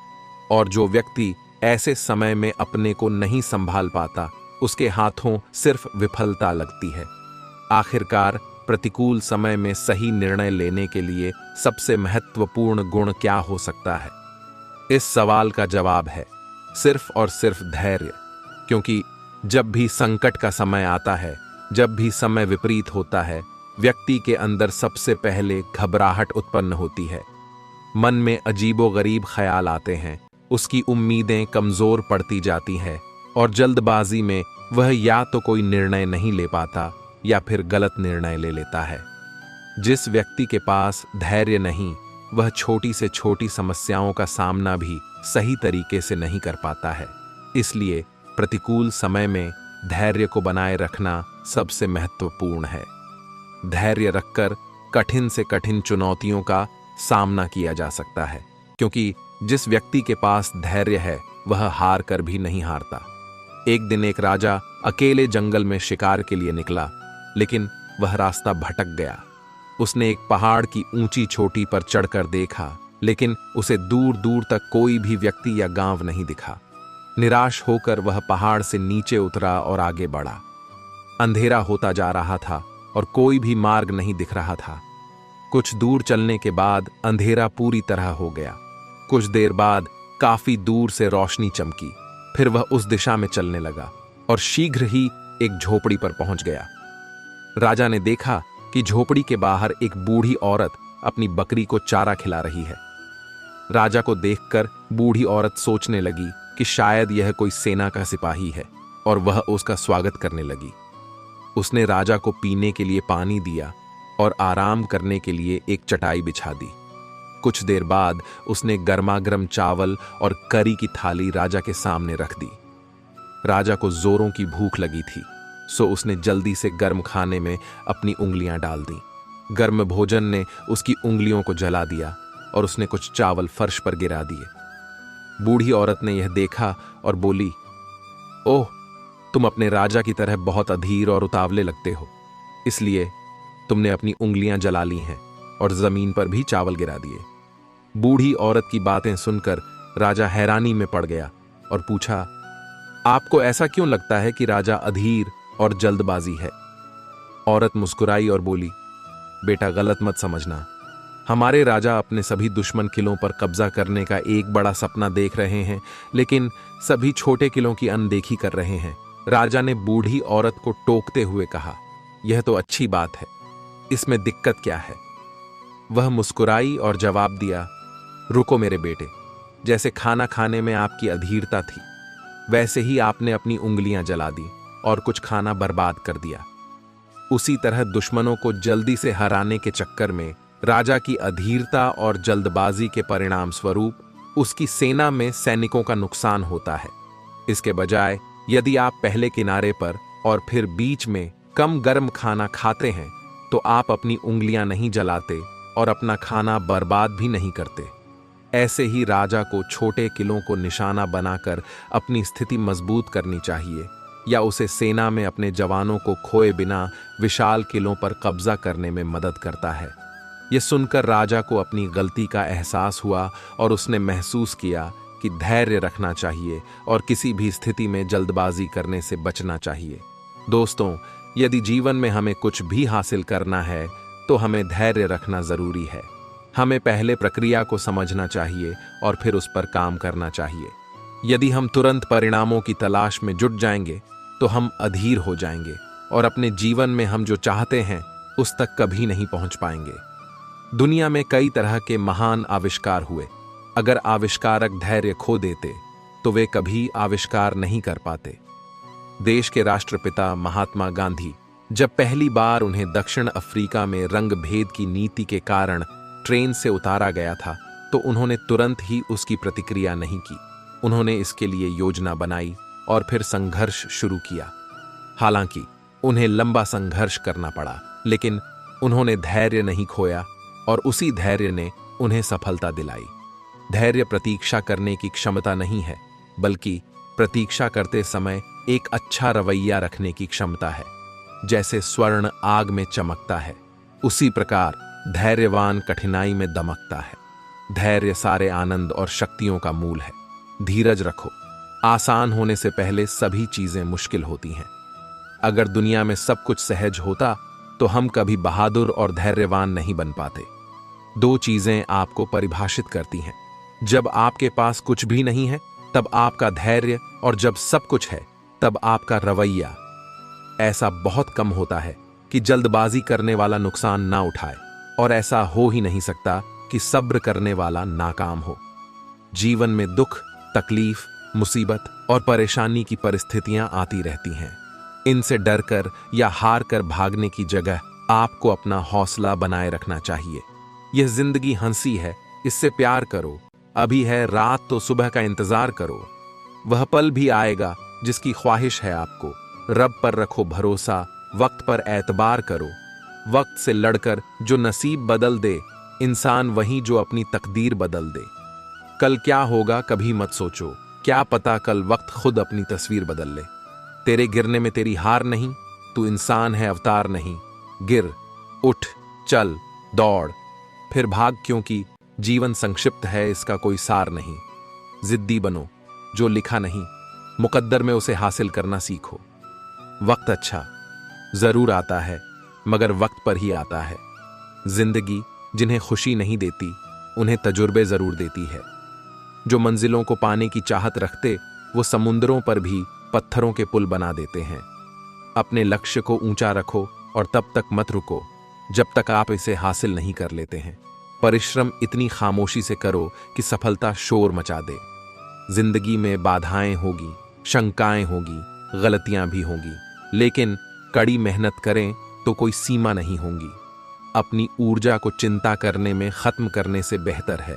और जो व्यक्ति ऐसे समय में अपने को नहीं संभाल पाता, उसके हाथों सिर्फ विफलता लगती है। आखिरकार प्रतिकूल समय में सही निर्णय लेने के लिए सबसे महत्वपूर्ण गुण क्या हो सकता है? इस सवाल का जवाब है सिर्फ और सिर्फ धैर्य। क्योंकि जब भी संकट का समय आता है, जब भी समय विपरीत होता है, व्यक्ति के अंदर सबसे पहले घबराहट उत्पन्न होती है। मन में अजीबोगरीब ख्याल आते हैं, उसकी उम्मीदें कमजोर पड़ती जाती हैं और जल्दबाजी में वह या तो कोई निर्णय नहीं ले पाता या फिर गलत निर्णय ले लेता है। जिस व्यक्ति के पास धैर्य नहीं, वह छोटी से छोटी समस्याओं का सामना भी सही तरीके से नहीं कर पाता है। इसलिए प्रतिकूल समय में धैर्य को बनाए रखना सबसे महत्वपूर्ण है। धैर्य रखकर कठिन से कठिन चुनौतियों का सामना किया जा सकता है, क्योंकि जिस व्यक्ति के पास धैर्य है वह हार कर भी नहीं हारता। एक दिन एक राजा अकेले जंगल में शिकार के लिए निकला, लेकिन वह रास्ता भटक गया। उसने एक पहाड़ की ऊंची चोटी पर चढ़कर देखा, लेकिन उसे दूर दूर तक कोई भी व्यक्ति या गांव नहीं दिखा। निराश होकर वह पहाड़ से नीचे उतरा और आगे बढ़ा। अंधेरा होता जा रहा था और कोई भी मार्ग नहीं दिख रहा था। कुछ दूर चलने के बाद अंधेरा पूरी तरह हो गया। कुछ देर बाद काफी दूर से रोशनी चमकी। फिर वह उस दिशा में चलने लगा और शीघ्र ही एक झोपड़ी पर पहुंच गया। राजा ने देखा कि झोपड़ी के बाहर एक बूढ़ी औरत अपनी बकरी को चारा खिला रही है। राजा को देखकर बूढ़ी औरत सोचने लगी कि शायद यह कोई सेना का सिपाही है और वह उसका स्वागत करने लगी। उसने राजा को पीने के लिए पानी दिया और आराम करने के लिए एक चटाई बिछा दी। कुछ देर बाद उसने गर्मागर्म चावल और करी की थाली राजा के सामने रख दी। राजा को जोरों की भूख लगी थी, सो उसने जल्दी से गर्म खाने में अपनी उंगलियां डाल दी। गर्म भोजन ने उसकी उंगलियों को जला दिया और उसने कुछ चावल फर्श पर गिरा दिए। बूढ़ी औरत ने यह देखा और बोली, ओह, तुम अपने राजा की तरह बहुत अधीर और उतावले लगते हो, इसलिए तुमने अपनी उंगलियां जला ली हैं। और जमीन पर भी चावल गिरा दिए। बूढ़ी औरत की बातें सुनकर राजा हैरानी में पड़ गया और पूछा, आपको ऐसा क्यों लगता है कि राजा अधीर और जल्दबाजी है? औरत मुस्कुराई और बोली, बेटा गलत मत समझना, हमारे राजा अपने सभी दुश्मन किलों पर कब्जा करने का एक बड़ा सपना देख रहे हैं, लेकिन सभी छोटे किलों की अनदेखी कर रहे हैं। राजा ने बूढ़ी औरत को टोकते हुए कहा, यह तो अच्छी बात है, इसमें दिक्कत क्या है? वह मुस्कुराई और जवाब दिया, रुको मेरे बेटे, जैसे खाना खाने में आपकी अधीरता थी, वैसे ही आपने अपनी उंगलियां जला दी और कुछ खाना बर्बाद कर दिया। उसी तरह दुश्मनों को जल्दी से हराने के चक्कर में राजा की अधीरता और जल्दबाजी के परिणाम स्वरूप उसकी सेना में सैनिकों का नुकसान होता है। इसके बजाय यदि आप पहले किनारे पर और फिर बीच में कम गर्म खाना खाते हैं तो आप अपनी उंगलियां नहीं जलाते और अपना खाना बर्बाद भी नहीं करते। ऐसे ही राजा को छोटे किलों को निशाना बनाकर अपनी स्थिति मजबूत करनी चाहिए, या उसे सेना में अपने जवानों को खोए बिना विशाल किलों पर कब्जा करने में मदद करता है। यह सुनकर राजा को अपनी गलती का एहसास हुआ और उसने महसूस किया कि धैर्य रखना चाहिए और किसी भी स्थिति में जल्दबाजी करने से बचना चाहिए। दोस्तों, यदि जीवन में हमें कुछ भी हासिल करना है तो हमें धैर्य रखना जरूरी है। हमें पहले प्रक्रिया को समझना चाहिए और फिर उस पर काम करना चाहिए। यदि हम तुरंत परिणामों की तलाश में जुट जाएंगे तो हम अधीर हो जाएंगे और अपने जीवन में हम जो चाहते हैं उस तक कभी नहीं पहुंच पाएंगे। दुनिया में कई तरह के महान आविष्कार हुए। अगर आविष्कारक धैर्य खो देते तो वे कभी आविष्कार नहीं कर पाते। देश के राष्ट्रपिता महात्मा गांधी, जब पहली बार उन्हें दक्षिण अफ्रीका में रंग भेद की नीति के कारण ट्रेन से उतारा गया था तो उन्होंने तुरंत ही उसकी प्रतिक्रिया नहीं की। उन्होंने इसके लिए योजना बनाई और फिर संघर्ष शुरू किया। हालांकि उन्हें लंबा संघर्ष करना पड़ा, लेकिन उन्होंने धैर्य नहीं खोया और उसी धैर्य ने उन्हें सफलता दिलाई। धैर्य प्रतीक्षा करने की क्षमता नहीं है, बल्कि प्रतीक्षा करते समय एक अच्छा रवैया रखने की क्षमता है। जैसे स्वर्ण आग में चमकता है, उसी प्रकार धैर्यवान कठिनाई में दमकता है। धैर्य सारे आनंद और शक्तियों का मूल है। धीरज रखो। आसान होने से पहले सभी चीजें मुश्किल होती हैं। अगर दुनिया में सब कुछ सहज होता तो हम कभी बहादुर और धैर्यवान नहीं बन पाते। दो चीजें आपको परिभाषित करती हैं, जब आपके पास कुछ भी नहीं है तब आपका धैर्य, और जब सब कुछ है तब आपका रवैया। ऐसा बहुत कम होता है कि जल्दबाजी करने वाला नुकसान ना उठाए, और ऐसा हो ही नहीं सकता कि सब्र करने वाला नाकाम हो। जीवन में दुख, तकलीफ, मुसीबत और परेशानी की परिस्थितियां आती रहती हैं। इनसे डरकर या हार कर भागने की जगह आपको अपना हौसला बनाए रखना चाहिए। यह जिंदगी हंसी है, इससे प्यार करो। अभी है रात तो सुबह का इंतजार करो। वह पल भी आएगा जिसकी ख्वाहिश है आपको। रब पर रखो भरोसा, वक्त पर एतबार करो। वक्त से लड़कर जो नसीब बदल दे, इंसान वही जो अपनी तकदीर बदल दे। कल क्या होगा कभी मत सोचो, क्या पता कल वक्त खुद अपनी तस्वीर बदल ले। तेरे गिरने में तेरी हार नहीं, तू इंसान है अवतार नहीं। गिर, उठ, चल, दौड़, फिर भाग, क्योंकि जीवन संक्षिप्त है, इसका कोई सार नहीं। जिद्दी बनो, जो लिखा नहीं मुकद्दर में उसे हासिल करना सीखो। वक्त अच्छा जरूर आता है, मगर वक्त पर ही आता है। जिंदगी जिन्हें खुशी नहीं देती, उन्हें तजुर्बे जरूर देती है। जो मंजिलों को पाने की चाहत रखते, वो समुद्रों पर भी पत्थरों के पुल बना देते हैं। अपने लक्ष्य को ऊंचा रखो और तब तक मत रुको जब तक आप इसे हासिल नहीं कर लेते हैं। परिश्रम इतनी खामोशी से करो कि सफलता शोर मचा दे। जिंदगी में बाधाएं होगी, शंकाएं होगी, गलतियां भी होंगी, लेकिन कड़ी मेहनत करें तो कोई सीमा नहीं होंगी। अपनी ऊर्जा को चिंता करने में खत्म करने से बेहतर है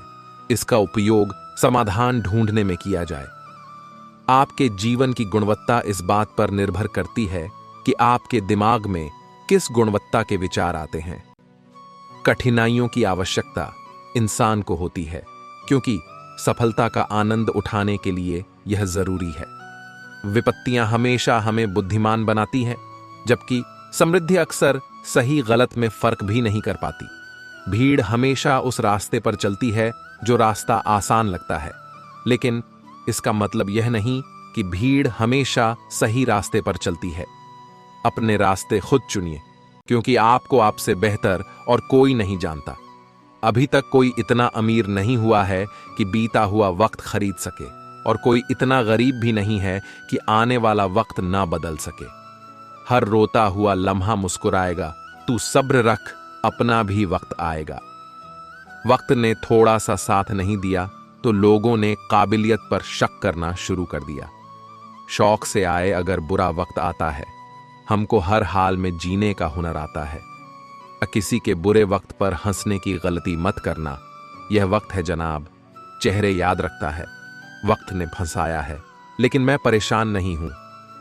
इसका उपयोग समाधान ढूंढने में किया जाए। आपके जीवन की गुणवत्ता इस बात पर निर्भर करती है कि आपके दिमाग में किस गुणवत्ता के विचार आते हैं। कठिनाइयों की आवश्यकता इंसान को होती है, क्योंकि सफलता का आनंद उठाने के लिए यह जरूरी है। विपत्तियां हमेशा हमें बुद्धिमान बनाती हैं, जबकि समृद्धि अक्सर सही गलत में फर्क भी नहीं कर पाती। भीड़ हमेशा उस रास्ते पर चलती है जो रास्ता आसान लगता है, लेकिन इसका मतलब यह नहीं कि भीड़ हमेशा सही रास्ते पर चलती है। अपने रास्ते खुद चुनिए, क्योंकि आपको आपसे बेहतर और कोई नहीं जानता। अभी तक कोई इतना अमीर नहीं हुआ है कि बीता हुआ वक्त खरीद सके, और कोई इतना गरीब भी नहीं है कि आने वाला वक्त ना बदल सके। हर रोता हुआ लम्हा मुस्कुराएगा, तू सब्र रख, अपना भी वक्त आएगा। वक्त ने थोड़ा सा साथ नहीं दिया तो लोगों ने काबिलियत पर शक करना शुरू कर दिया। शौक से आए अगर बुरा वक्त आता है, हमको हर हाल में जीने का हुनर आता है। किसी के बुरे वक्त पर हंसने की गलती मत करना। यह वक्त है जनाब, चेहरे याद रखता है। वक्त ने फंसाया है, लेकिन मैं परेशान नहीं हूं।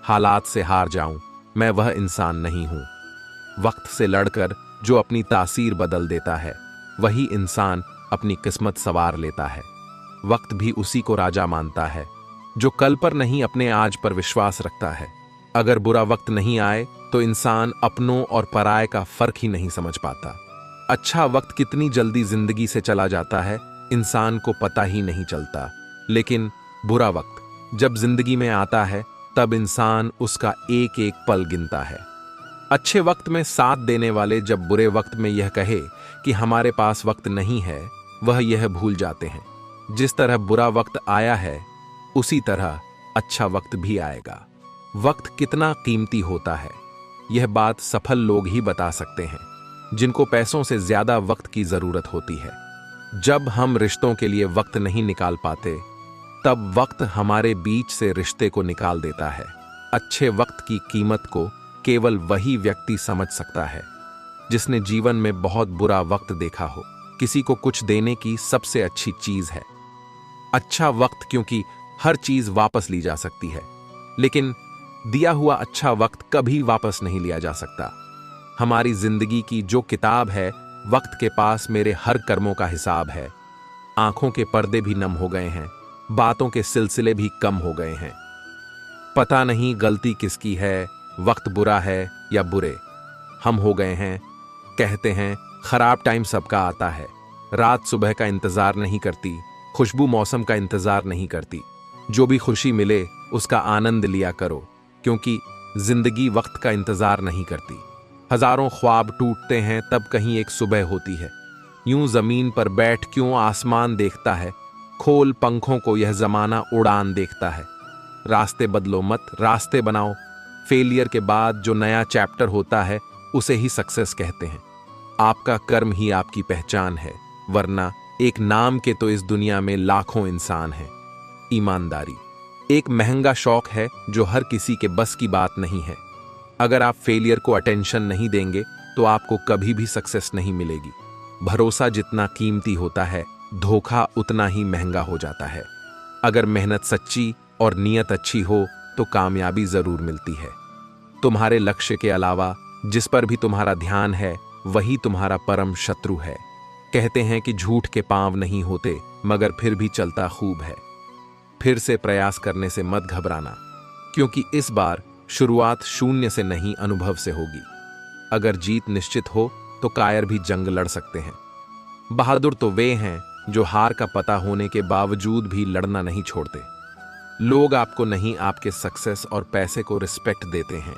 हालात से हार जाऊं, मैं वह इंसान नहीं हूं। वक्त से लड़कर जो अपनी तासीर बदल देता है, वही इंसान अपनी किस्मत सवार लेता है। वक्त भी उसी को राजा मानता है जो कल पर नहीं, अपने आज पर विश्वास रखता है। अगर बुरा वक्त नहीं आए तो इंसान अपनों और पराये का फर्क ही नहीं समझ पाता। अच्छा वक्त कितनी जल्दी जिंदगी से चला जाता है, इंसान को पता ही नहीं चलता। लेकिन बुरा वक्त जब जिंदगी में आता है, तब इंसान उसका एक एक पल गिनता है। अच्छे वक्त में साथ देने वाले जब बुरे वक्त में यह कहे कि हमारे पास वक्त नहीं है, वह यह भूल जाते हैं जिस तरह बुरा वक्त आया है, उसी तरह अच्छा वक्त भी आएगा। वक्त कितना कीमती होता है, यह बात सफल लोग ही बता सकते हैं, जिनको पैसों से ज्यादा वक्त की जरूरत होती है। जब हम रिश्तों के लिए वक्त नहीं निकाल पाते, तब वक्त हमारे बीच से रिश्ते को निकाल देता है। अच्छे वक्त की कीमत को केवल वही व्यक्ति समझ सकता है जिसने जीवन में बहुत बुरा वक्त देखा हो। किसी को कुछ देने की सबसे अच्छी चीज है अच्छा वक्त, क्योंकि हर चीज वापस ली जा सकती है, लेकिन दिया हुआ अच्छा वक्त कभी वापस नहीं लिया जा सकता। हमारी जिंदगी की जो किताब है, वक्त के पास मेरे हर कर्मों का हिसाब है। आंखों के पर्दे भी नम हो गए हैं, बातों के सिलसिले भी कम हो गए हैं। पता नहीं गलती किसकी है, वक्त बुरा है या बुरे हम हो गए हैं। कहते हैं खराब टाइम सबका आता है। रात सुबह का इंतजार नहीं करती, खुशबू मौसम का इंतजार नहीं करती। जो भी खुशी मिले उसका आनंद लिया करो, क्योंकि जिंदगी वक्त का इंतजार नहीं करती। हजारों ख्वाब टूटते हैं, तब कहीं एक सुबह होती है। यूं जमीन पर बैठ क्यों आसमान देखता है, खोल पंखों को यह जमाना उड़ान देखता है। रास्ते बदलो मत, रास्ते बनाओ। फेलियर के बाद जो नया चैप्टर होता है, उसे ही सक्सेस कहते हैं। आपका कर्म ही आपकी पहचान है, वरना एक नाम के तो इस दुनिया में लाखों इंसान हैं। ईमानदारी एक महंगा शौक है जो हर किसी के बस की बात नहीं है। अगर आप फेलियर को अटेंशन नहीं देंगे तो आपको कभी भी सक्सेस नहीं मिलेगी। भरोसा जितना कीमती होता है, धोखा उतना ही महंगा हो जाता है। अगर मेहनत सच्ची और नीयत अच्छी हो तो कामयाबी जरूर मिलती है। तुम्हारे लक्ष्य के अलावा जिस पर भी तुम्हारा ध्यान है, वही तुम्हारा परम शत्रु है। कहते हैं कि झूठ के पांव नहीं होते, मगर फिर भी चलता खूब है। फिर से प्रयास करने से मत घबराना, क्योंकि इस बार शुरुआत शून्य से नहीं, अनुभव से होगी। अगर जीत निश्चित हो तो कायर भी जंग लड़ सकते हैं। बहादुर तो वे हैं जो हार का पता होने के बावजूद भी लड़ना नहीं छोड़ते। लोग आपको नहीं, आपके सक्सेस और पैसे को रिस्पेक्ट देते हैं।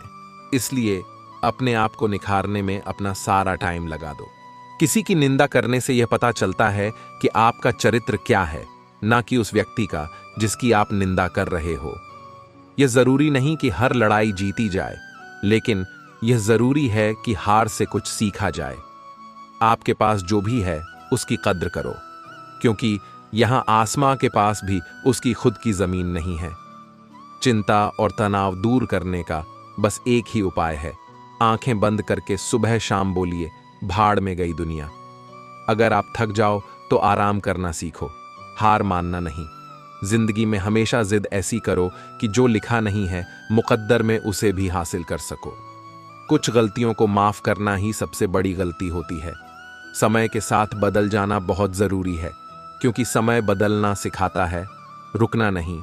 इसलिए अपने आप को निखारने में अपना सारा टाइम लगा दो। किसी की निंदा करने से यह पता चलता है कि आपका चरित्र क्या है, ना कि उस व्यक्ति का जिसकी आप निंदा कर रहे हो। यह जरूरी नहीं कि हर लड़ाई जीती जाए, लेकिन यह जरूरी है कि हार से कुछ सीखा जाए। आपके पास जो भी है उसकी कद्र करो, क्योंकि यहां आसमां के पास भी उसकी खुद की जमीन नहीं है। चिंता और तनाव दूर करने का बस एक ही उपाय है। आंखें बंद करके सुबह शाम बोलिए, भाड़ में गई दुनिया। अगर आप थक जाओ तो आराम करना सीखो, हार मानना नहीं। जिंदगी में हमेशा जिद ऐसी करो कि जो लिखा नहीं है मुकद्दर में उसे भी हासिल कर सको। कुछ गलतियों को माफ करना ही सबसे बड़ी गलती होती है। समय के साथ बदल जाना बहुत जरूरी है, क्योंकि समय बदलना सिखाता है, रुकना नहीं।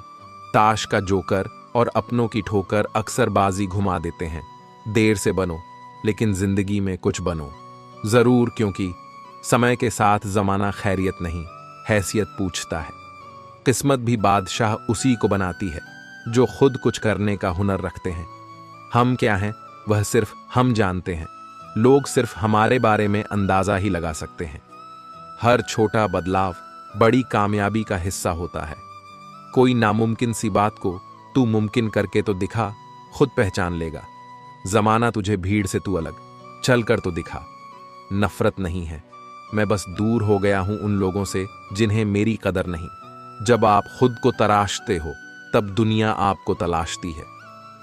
ताश का जोकर और अपनों की ठोकर अक्सर बाजी घुमा देते हैं। देर से बनो, लेकिन जिंदगी में कुछ बनो जरूर, क्योंकि समय के साथ जमाना खैरियत नहीं, हैसियत पूछता है। किस्मत भी बादशाह उसी को बनाती है जो खुद कुछ करने का हुनर रखते हैं। हम क्या हैं वह सिर्फ हम जानते हैं, लोग सिर्फ हमारे बारे में अंदाजा ही लगा सकते हैं। हर छोटा बदलाव बड़ी कामयाबी का हिस्सा होता है। कोई नामुमकिन सी बात को तू मुमकिन करके तो दिखा, खुद पहचान लेगा। जमाना तुझे भीड़ से तू अलग चल कर तो दिखा। नफरत नहीं है, मैं बस दूर हो गया हूं उन लोगों से जिन्हें मेरी कदर नहीं। जब आप खुद को तराशते हो तब दुनिया आपको तलाशती है।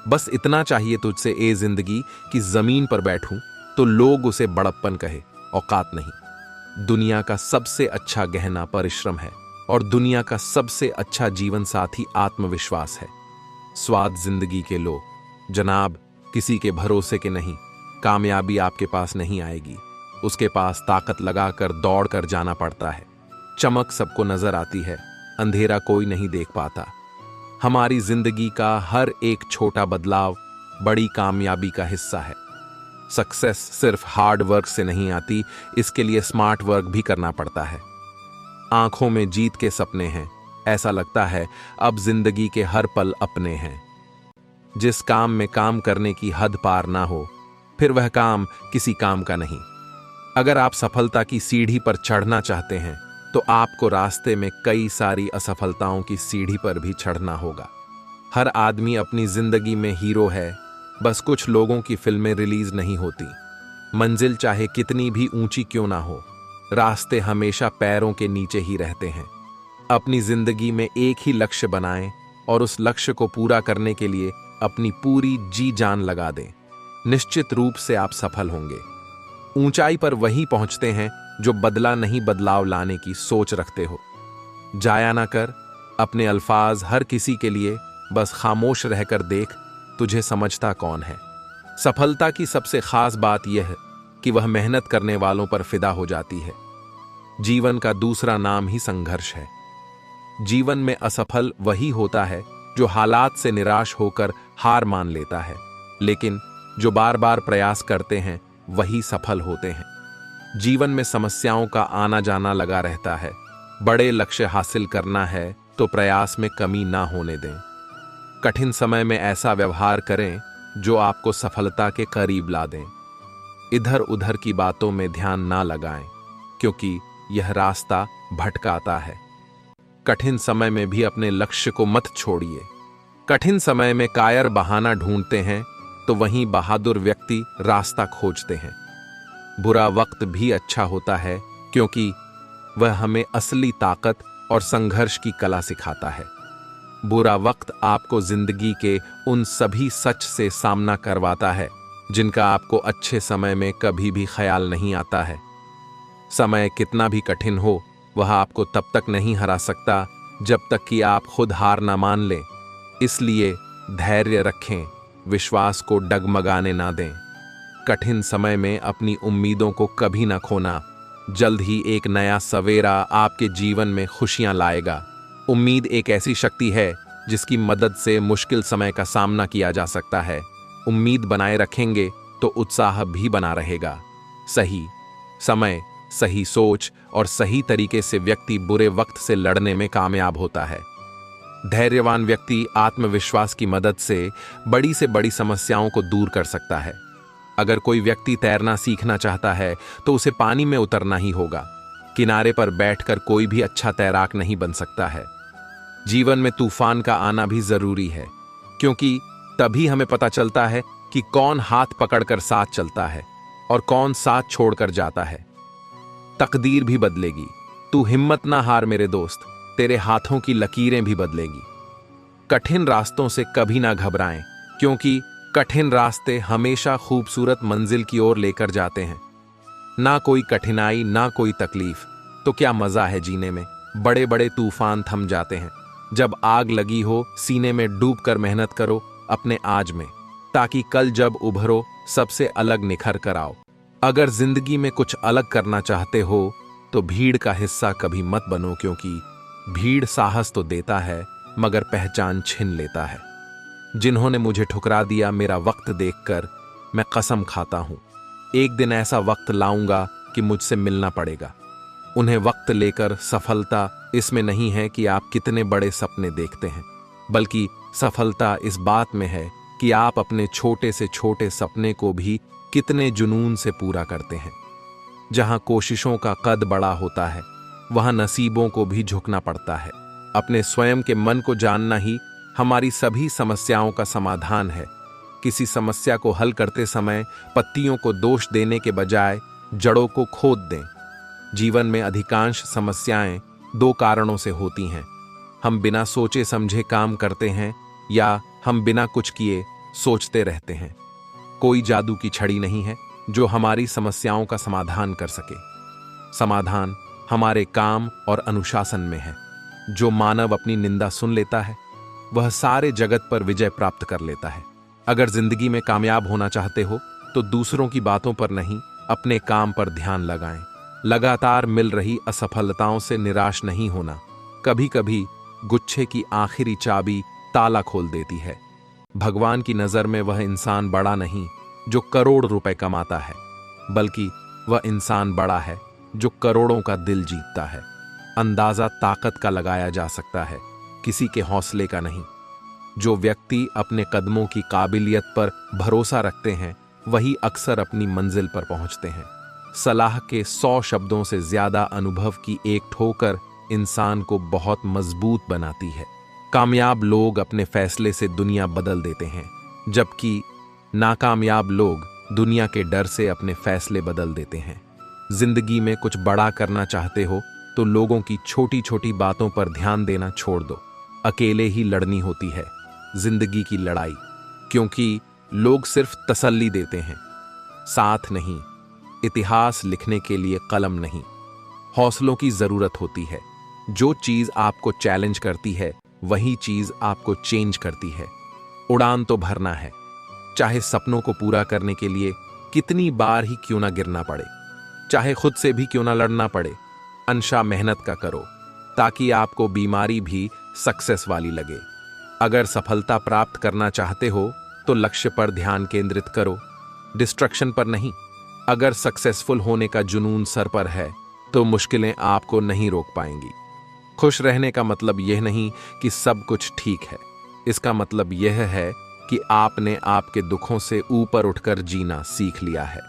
बस इतना चाहिए तुझसे ए जिंदगी कि जमीन पर बैठूं तो लोग उसे बड़प्पन कहे, औकात नहीं। दुनिया का सबसे अच्छा गहना परिश्रम है और दुनिया का सबसे अच्छा जीवन साथी आत्मविश्वास है। स्वाद जिंदगी के लो जनाब, किसी के भरोसे के नहीं। कामयाबी आपके पास नहीं आएगी, उसके पास ताकत लगाकर दौड़ कर जाना पड़ता है। चमक सबको नजर आती है, अंधेरा कोई नहीं देख पाता। हमारी जिंदगी का हर एक छोटा बदलाव बड़ी कामयाबी का हिस्सा है। सक्सेस सिर्फ हार्ड वर्क से नहीं आती, इसके लिए स्मार्ट वर्क भी करना पड़ता है। आंखों में जीत के सपने हैं, ऐसा लगता है अब जिंदगी के हर पल अपने हैं। जिस काम में काम करने की हद पार ना हो, फिर वह काम किसी काम का नहीं। अगर आप सफलता की सीढ़ी पर चढ़ना चाहते हैं तो आपको रास्ते में कई सारी असफलताओं की सीढ़ी पर भी चढ़ना होगा। हर आदमी अपनी जिंदगी में हीरो है, बस कुछ लोगों की फिल्में रिलीज नहीं होती। मंजिल चाहे कितनी भी ऊंची क्यों ना हो, रास्ते हमेशा पैरों के नीचे ही रहते हैं। अपनी जिंदगी में एक ही लक्ष्य बनाएं और उस लक्ष्य को पूरा करने के लिए अपनी पूरी जी जान लगा दें। निश्चित रूप से आप सफल होंगे। ऊंचाई पर वही पहुंचते हैं जो बदला नहीं बदलाव लाने की सोच रखते हो। जाया ना कर अपने अल्फाज हर किसी के लिए, बस खामोश रहकर देख तुझे समझता कौन है। सफलता की सबसे खास बात यह है कि वह मेहनत करने वालों पर फिदा हो जाती है। जीवन का दूसरा नाम ही संघर्ष है। जीवन में असफल वही होता है जो हालात से निराश होकर हार मान लेता है, लेकिन जो बार बार प्रयास करते हैं वही सफल होते हैं। जीवन में समस्याओं का आना जाना लगा रहता है। बड़े लक्ष्य हासिल करना है तो प्रयास में कमी ना होने दें। कठिन समय में ऐसा व्यवहार करें जो आपको सफलता के करीब ला दें। इधर उधर की बातों में ध्यान ना लगाएं, क्योंकि यह रास्ता भटकाता है। कठिन समय में भी अपने लक्ष्य को मत छोड़िए। कठिन समय में कायर बहाना ढूंढते हैं तो वहीं बहादुर व्यक्ति रास्ता खोजते हैं। बुरा वक्त भी अच्छा होता है, क्योंकि वह हमें असली ताकत और संघर्ष की कला सिखाता है। बुरा वक्त आपको जिंदगी के उन सभी सच से सामना करवाता है जिनका आपको अच्छे समय में कभी भी ख्याल नहीं आता है। समय कितना भी कठिन हो, वह आपको तब तक नहीं हरा सकता जब तक कि आप खुद हार ना मान लें। इसलिए धैर्य रखें, विश्वास को डगमगाने ना दें। कठिन समय में अपनी उम्मीदों को कभी ना खोना। जल्द ही एक नया सवेरा आपके जीवन में खुशियां लाएगा। उम्मीद एक ऐसी शक्ति है जिसकी मदद से मुश्किल समय का सामना किया जा सकता है। उम्मीद बनाए रखेंगे तो उत्साह भी बना रहेगा। सही समय, सही सोच और सही तरीके से व्यक्ति बुरे वक्त से लड़ने में कामयाब होता है। धैर्यवान व्यक्ति आत्मविश्वास की मदद से बड़ी समस्याओं को दूर कर सकता है। अगर कोई व्यक्ति तैरना सीखना चाहता है तो उसे पानी में उतरना ही होगा। किनारे पर बैठकर कोई भी अच्छा तैराक नहीं बन सकता है। जीवन में तूफान का आना भी जरूरी है, क्योंकि तभी हमें पता चलता है कि कौन हाथ पकड़कर साथ चलता है और कौन साथ छोड़कर जाता है। तकदीर भी बदलेगी, तू हिम्मत ना हार मेरे दोस्त, तेरे हाथों की लकीरें भी बदलेगी। कठिन रास्तों से कभी ना घबराएं, क्योंकि कठिन रास्ते हमेशा खूबसूरत मंजिल की ओर लेकर जाते हैं। ना कोई कठिनाई, ना कोई तकलीफ, तो क्या मजा है जीने में। बड़े बड़े तूफान थम जाते हैं जब आग लगी हो। सीने में डूबकर मेहनत करो अपने आज में, ताकि कल जब उभरो सबसे अलग निखर कर आओ। अगर जिंदगी में कुछ अलग करना चाहते हो तो भीड़ का हिस्सा कभी मत बनो, क्योंकि भीड़ साहस तो देता है मगर पहचान छीन लेता है। जिन्होंने मुझे ठुकरा दिया मेरा वक्त देखकर, मैं कसम खाता हूं एक दिन ऐसा वक्त लाऊंगा कि मुझसे मिलना पड़ेगा। उन्हें वक्त लेकर सफलता इसमें नहीं है कि आप कितने बड़े सपने देखते हैं, बल्कि सफलता इस बात में है कि आप अपने छोटे से छोटे सपने को भी कितने जुनून से पूरा करते हैं। जहां कोशिशों का कद बड़ा होता है, वहां नसीबों को भी झुकना पड़ता है। अपने स्वयं के मन को जानना ही हमारी सभी समस्याओं का समाधान है। किसी समस्या को हल करते समय पत्तियों को दोष देने के बजाय जड़ों को खोद दें। जीवन में अधिकांश समस्याएं दो कारणों से होती हैं। हम बिना सोचे समझे काम करते हैं या हम बिना कुछ किए सोचते रहते हैं। कोई जादू की छड़ी नहीं है जो हमारी समस्याओं का समाधान कर सके। समाधान हमारे काम और अनुशासन में है। जो मानव अपनी निंदा सुन लेता है, वह सारे जगत पर विजय प्राप्त कर लेता है। अगर जिंदगी में कामयाब होना चाहते हो तो दूसरों की बातों पर नहीं, अपने काम पर ध्यान लगाएं। लगातार मिल रही असफलताओं से निराश नहीं होना। कभी कभी गुच्छे की आखिरी चाबी ताला खोल देती है। भगवान की नजर में वह इंसान बड़ा नहीं जो करोड़ रुपए कमाता है, बल्कि वह इंसान बड़ा है जो करोड़ों का दिल जीतता है। अंदाजा ताकत का लगाया जा सकता है, किसी के हौसले का नहीं। जो व्यक्ति अपने कदमों की काबिलियत पर भरोसा रखते हैं, वही अक्सर अपनी मंजिल पर पहुंचते हैं। सलाह के 100 शब्दों से ज्यादा अनुभव की एक ठोकर इंसान को बहुत मजबूत बनाती है। कामयाब लोग अपने फैसले से दुनिया बदल देते हैं, जबकि नाकामयाब लोग दुनिया के डर से अपने फैसले बदल देते हैं। जिंदगी में कुछ बड़ा करना चाहते हो तो लोगों की छोटी छोटी बातों पर ध्यान देना छोड़ दो। अकेले ही लड़नी होती है जिंदगी की लड़ाई, क्योंकि लोग सिर्फ तसल्ली देते हैं, साथ नहीं। इतिहास लिखने के लिए कलम नहीं, हौसलों की जरूरत होती है। जो चीज आपको चैलेंज करती है, वही चीज आपको चेंज करती है। उड़ान तो भरना है, चाहे सपनों को पूरा करने के लिए कितनी बार ही क्यों ना गिरना पड़े, चाहे खुद से भी क्यों ना लड़ना पड़े। अंशा मेहनत का करो ताकि आपको बीमारी भी सक्सेस वाली लगे। अगर सफलता प्राप्त करना चाहते हो तो लक्ष्य पर ध्यान केंद्रित करो, डिस्ट्रैक्शन पर नहीं। अगर सक्सेसफुल होने का जुनून सर पर है तो मुश्किलें आपको नहीं रोक पाएंगी। खुश रहने का मतलब यह नहीं कि सब कुछ ठीक है, इसका मतलब यह है कि आपने आपके दुखों से ऊपर उठकर जीना सीख लिया है।